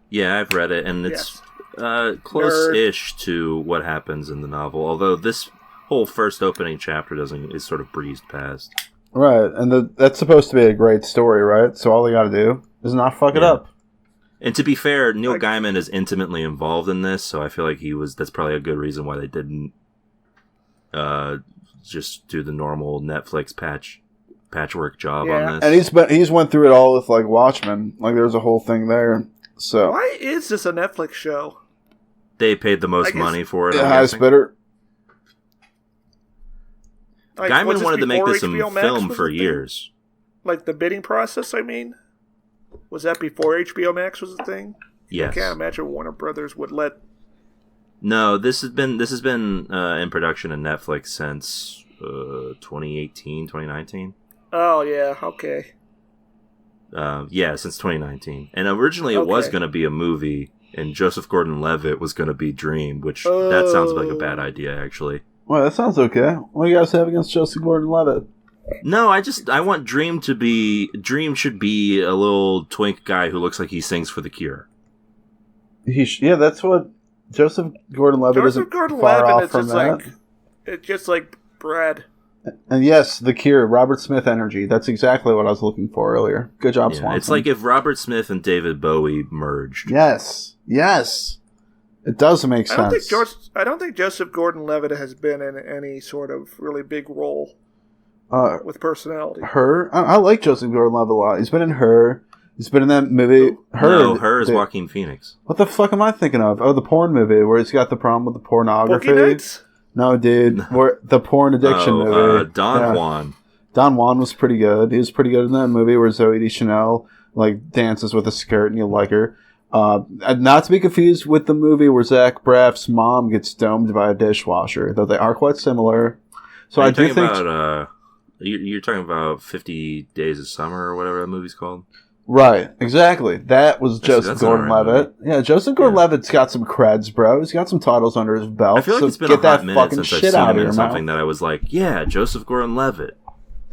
Yeah, I've read it, and it's close-ish to what happens in the novel, although this whole first opening chapter is sort of breezed past. Right, and that's supposed to be a great story, right? So all they got to do is not fuck it up. And to be fair, Neil Gaiman is intimately involved in this, so I feel like that's probably a good reason why they didn't just do the normal Netflix patchwork job on this. And he's went through it all with like Watchmen. Like there's a whole thing there. So why is this a Netflix show? They paid the most money for it. The highest bidder. Like, Gaiman wanted to make this a HBO film for years. Like the bidding process, I mean? Was that before HBO Max was a thing? Yes. I can't imagine Warner Brothers would let... No, this has been in production in Netflix since 2018, 2019. Oh, yeah, okay. Since 2019. And originally it was going to be a movie, and Joseph Gordon-Levitt was going to be Dream, which that sounds like a bad idea, actually. Well, that sounds okay. What do you guys have against Joseph Gordon-Levitt? No, I want Dream should be a little twink guy who looks like he sings for The Cure. That's what Joseph Gordon-Levitt isn't far off from that. It's just like Brad. And yes, The Cure, Robert Smith energy. That's exactly what I was looking for earlier. Good job, Swanson. It's like if Robert Smith and David Bowie merged. Yes. It does make sense. I don't think Joseph Gordon-Levitt has been in any sort of really big role with personality. Her? I like Joseph Gordon-Levitt a lot. He's been in Her. He's been in that movie. Her is Joaquin Phoenix. What the fuck am I thinking of? Oh, the porn movie where he's got the problem with the pornography. Boogie Nights? No, dude. The porn addiction movie. Don Juan. Don Juan was pretty good. He was pretty good in that movie where Zooey Deschanel like dances with a skirt and you like her. Not to be confused with the movie where Zach Braff's mom gets domed by a dishwasher, though they are quite similar. So I do think you're talking about 50 Days of Summer or whatever that movie's called. Right, exactly. That was Joseph Gordon-Levitt. Yeah, Joseph Gordon-Levitt's got some creds, bro. He's got some titles under his belt. I feel like it's been a hot minute since I've seen him in something that I was like, yeah, Joseph Gordon-Levitt.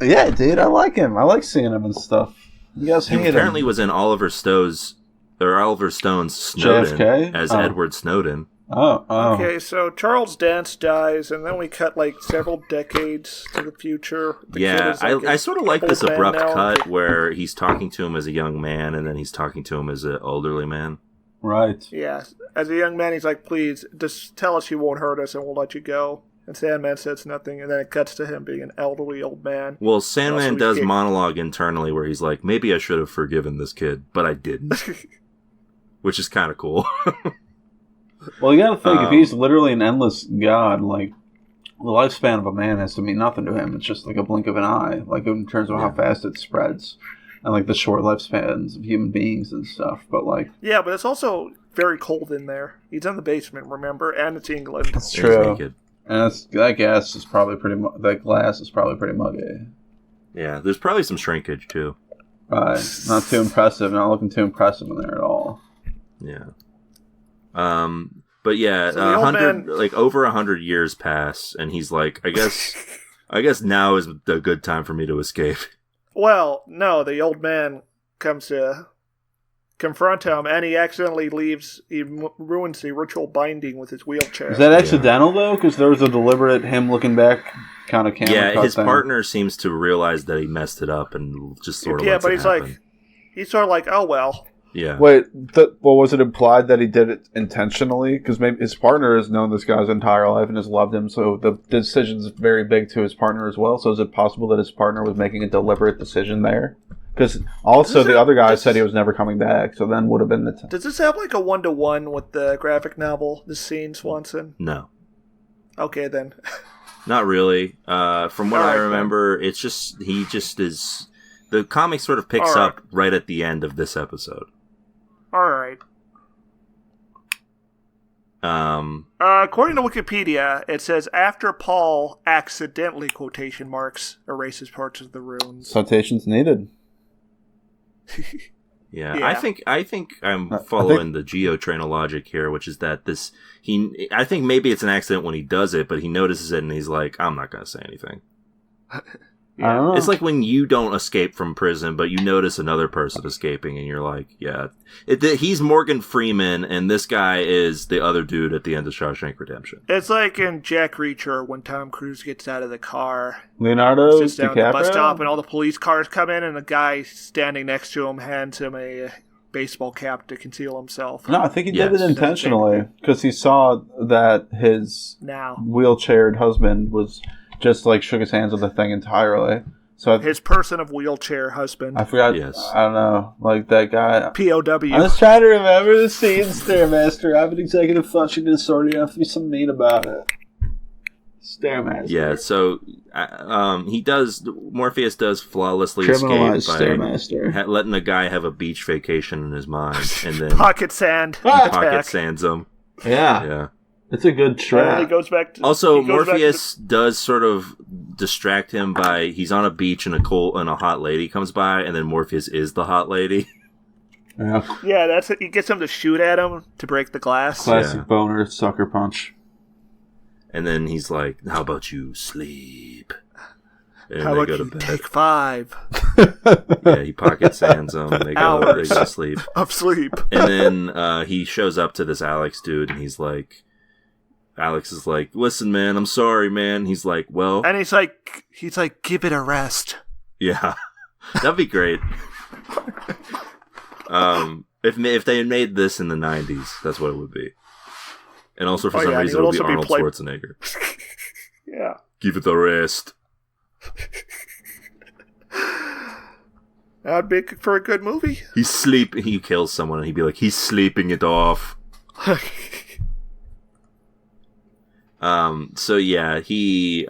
Yeah, dude, I like him. I like seeing him and stuff. You guys hate him. He apparently was in Oliver Stone's Snowden JFK? as Edward Snowden. Oh. Okay, so Charles Dance dies, and then we cut like several decades to the future. I sort of like this abrupt cut where he's talking to him as a young man, and then he's talking to him as an elderly man. Right. Yeah, as a young man, he's like, "Please, just tell us you won't hurt us, and we'll let you go." And Sandman says nothing, and then it cuts to him being an elderly old man. Well, Sandman does monologue internally where he's like, "Maybe I should have forgiven this kid, but I didn't," which is kind of cool. Well, you gotta think, if he's literally an endless god, like, the lifespan of a man has to mean nothing to him. It's just like a blink of an eye, like, in terms of how fast it spreads. And, like, the short lifespans of human beings and stuff, but, like... Yeah, but it's also very cold in there. He's in the basement, remember? And it's England. That's true. And that glass is probably pretty muggy. Yeah, there's probably some shrinkage, too. Right. Not too impressive. Not looking too impressive in there at all. Yeah. But yeah, so over 100 years pass, and he's like, I guess now is a good time for me to escape. Well, no, the old man comes to confront him, and he accidentally leaves. He ruins the ritual binding with his wheelchair. Is that accidental though? Because there was a deliberate him looking back kind of camera. Yeah, his partner seems to realize that he messed it up and just sort of lets it happen. He's sort of like, oh well. Yeah. Wait, was it implied that he did it intentionally? Because maybe his partner has known this guy his entire life and has loved him, so the decision's very big to his partner as well. So is it possible that his partner was making a deliberate decision there? Because also the other guy said he was never coming back, so then would have been the... Does this have like a 1-to-1 with the graphic novel, this scene, Swanson? No. Okay, then. Not really. From what I remember, it's just... He just is... The comic sort of picks up right at the end of this episode. Alright. According to Wikipedia, it says, after Paul accidentally, quotation marks, erases parts of the runes. Citations needed. Yeah, I think I'm following the Geotrainer logic here, which is that I think maybe it's an accident when he does it, but he notices it and he's like, I'm not going to say anything. I don't know. It's like when you don't escape from prison, but you notice another person escaping, and you're like, yeah. He's Morgan Freeman, and this guy is the other dude at the end of Shawshank Redemption. It's like in Jack Reacher when Tom Cruise gets out of the car. Leonardo Sits down at the bus DiCaprio? stop, and all the police cars come in, and the guy standing next to him hands him a baseball cap to conceal himself. No, I think he did Yes. it intentionally because he saw that his Now, wheelchaired husband was just like shook his hands with the thing entirely. So his person of wheelchair husband. I forgot. Yes. I don't know, like that guy. POW. I was trying to remember the scene, Stairmaster. I have an executive function disorder. You have to be some mean about it. Stairmaster. Yeah, so Morpheus does flawlessly Criminalize escape Stairmaster. letting a guy have a beach vacation in his mind, and then Pocket sand. pocket attack. sands him. Yeah. Yeah. It's a good And he trap. goes back to, Also, he goes back to Morpheus does sort of distract him by he's on a beach and a hot lady comes by, and then Morpheus is the hot lady. Yeah. yeah, that's it. He gets him to shoot at him to break the glass. Classic Yeah. boner sucker punch. And then he's like, "How about you sleep?" And How they about go to you bed. take 5 Yeah, he pocket sands them. And they go Hours. to sleep. of sleep? And then he shows up to this Alex dude, and Alex is like, "Listen, man, I'm sorry, man." He's like, "Well, And he's like, give it a rest. yeah, that'd be great." If they had made this in the '90s, that's what it would be. And also, for Oh, some yeah, and reason, he it would would be also be Arnold played- Schwarzenegger. Yeah. Give it a rest. That'd be for a good movie. He's sleeping. He kills someone, and he'd be like, "He's sleeping it off." So yeah, he's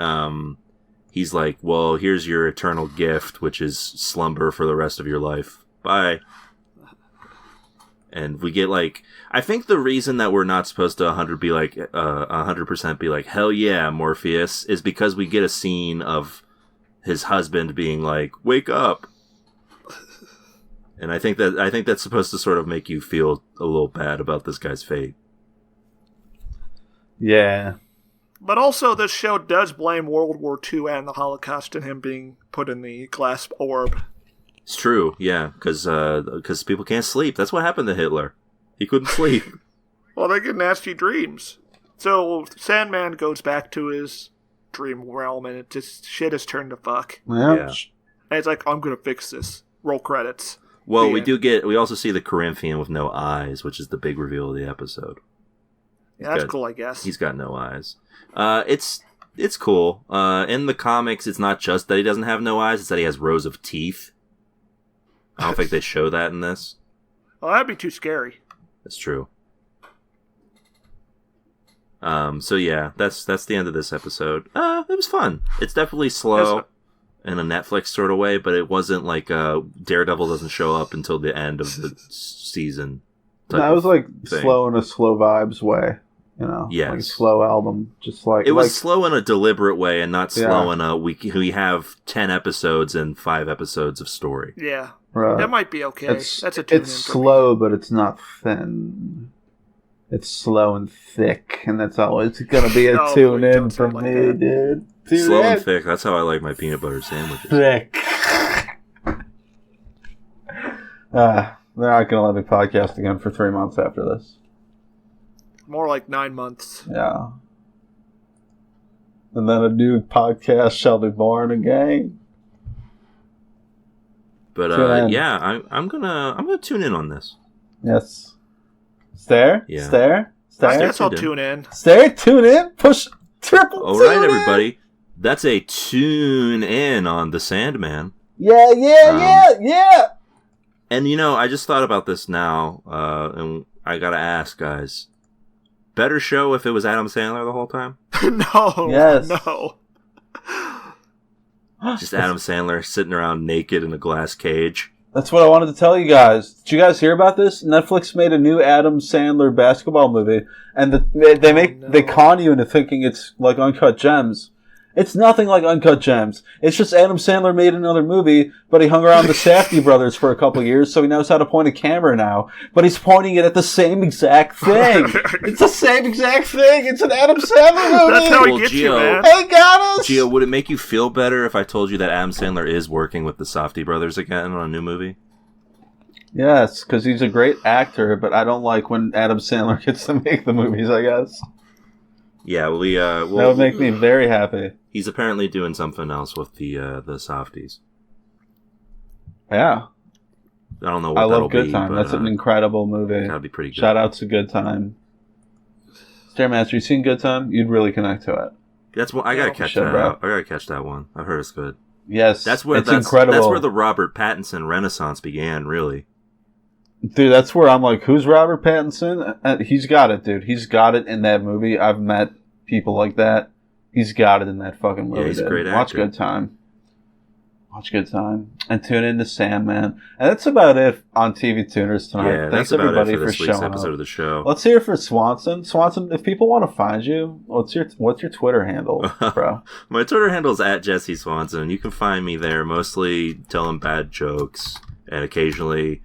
like, "Well, here's your eternal gift, which is slumber for the rest of your life. Bye." And we get like, I think the reason that we're not supposed to 100% be like, "Hell yeah, Morpheus," is because we get a scene of his husband being like, "Wake up." And I think that's supposed to sort of make you feel a little bad about this guy's fate. Yeah. But also, this show does blame World War II and the Holocaust and him being put in the glass orb. It's true, yeah, because people can't sleep. That's what happened to Hitler. He couldn't sleep. Well, they get nasty dreams. So Sandman goes back to his dream realm, and it just shit has turned to fuck. Yeah. Yeah. And it's like, I'm gonna fix this. Roll credits. Well, Yeah. we also see the Corinthian with no eyes, which is the big reveal of the episode. Yeah, that's Good. cool, I guess. He's got no eyes. It's cool. In the comics, it's not just that he doesn't have no eyes; it's that he has rows of teeth. I don't think they show that in this. Oh, that'd be too scary. That's true. So yeah, that's the end of this episode. It was fun. It's definitely slow in a Netflix sort of way, but it wasn't like Daredevil doesn't show up until the end of the season. That was like thing. slow in a slow vibes way. You know? Yes. Like a slow album. Just like It was like, slow in a deliberate way, and not slow Yeah. in a we have 10 episodes and 5 episodes of story. Yeah. right. That might be okay. It's That's a tune it's in for me. slow, but it's not thin. It's slow and thick, and that's always gonna be a No, tune in don't for say it like me, that. dude. Tune Slow in. and thick. That's how I like my peanut butter sandwiches. Thick. They're not gonna let me podcast again for 3 months after this. More like 9 months. Yeah. And then a new podcast shall be born again. But Tune in. yeah, I'm gonna tune in on this. Yes. Stare? Yeah. Stare? I Stare? guess I'll tuned in. tune in. Stare? Tune in? Push triple All tune right, in. everybody. That's a tune in on the Sandman. Yeah, Um, yeah. And I just thought about this now, and I gotta ask, guys. Better show if it was Adam Sandler the whole time? No. Yes. No. Just Adam Sandler sitting around naked in a glass cage. That's what I wanted to tell you guys. Did you guys hear about this? Netflix made a new Adam Sandler basketball movie, and they con you into thinking it's like Uncut Gems. It's nothing like Uncut Gems. It's just Adam Sandler made another movie, but he hung around the Safdie brothers for a couple years, so he knows how to point a camera now. But he's pointing it at the same exact thing. It's the same exact thing. It's an Adam Sandler movie. That's how he gets you, man. They got us. Gio, would it make you feel better if I told you that Adam Sandler is working with the Safdie brothers again on a new movie? Yes, because he's a great actor, but I don't like when Adam Sandler gets to make the movies, I guess. Yeah, well, that would make me very happy. He's apparently doing something else with the Softies. Yeah. I don't know what I that'll love Good be, Time. but, That's an incredible movie. That'd be pretty good. Shout out to Good Time. Stairmaster, you seen Good Time? You'd really connect to it. That's what I gotta catch that out. I gotta catch that one. I've heard it's good. Yes, it's incredible. That's where the Robert Pattinson Renaissance began, really. Dude, that's where I'm like, who's Robert Pattinson? He's got it, dude. He's got it in that movie. I've met people like that. He's got it in that fucking movie. Yeah, he's a great actor. Watch Good Time. Watch Good Time. And tune in to Sandman. And that's about it on TV Tuners tonight. Yeah, Thanks that's about everybody it for this week's showing episode up. of the show. Let's hear it for Swanson. Swanson, if people want to find you, what's your Twitter handle, bro? My Twitter handle is @Jesse Swanson. You can find me there, mostly telling bad jokes and occasionally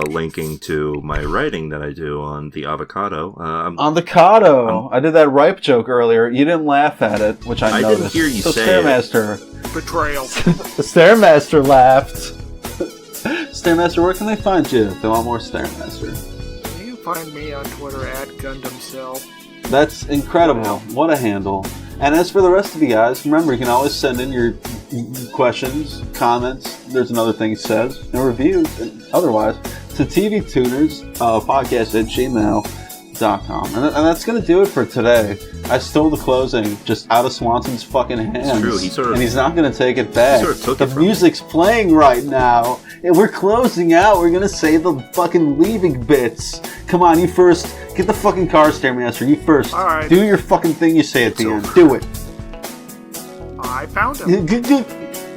linking to my writing that I do on the avocado. On the Cado. I did that ripe joke earlier. You didn't laugh at it, which I noticed. Didn't hear you say Stairmaster. it. Betrayal. The Stairmaster laughed. Stairmaster, where can they find you if they want more Stairmaster? You find me on Twitter @GundamCell. That's incredible. What a handle. And as for the rest of you guys, remember, you can always send in your questions, comments, there's another thing he says, and reviews, and otherwise, to tvtuners podcast at gmail.com. And that's going to do it for today. I stole the closing just out of Swanson's fucking hands. It's true. And he's not going to take it back. He sort of took the it from music's playing right now. And we're closing out. We're going to say the fucking leaving bits. Come on, you first. Get the fucking car, Stairmaster. You first. All right. Do your fucking thing you say at the end. Do it. I found him.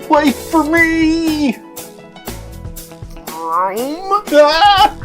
Wait for me! Rome? Ah!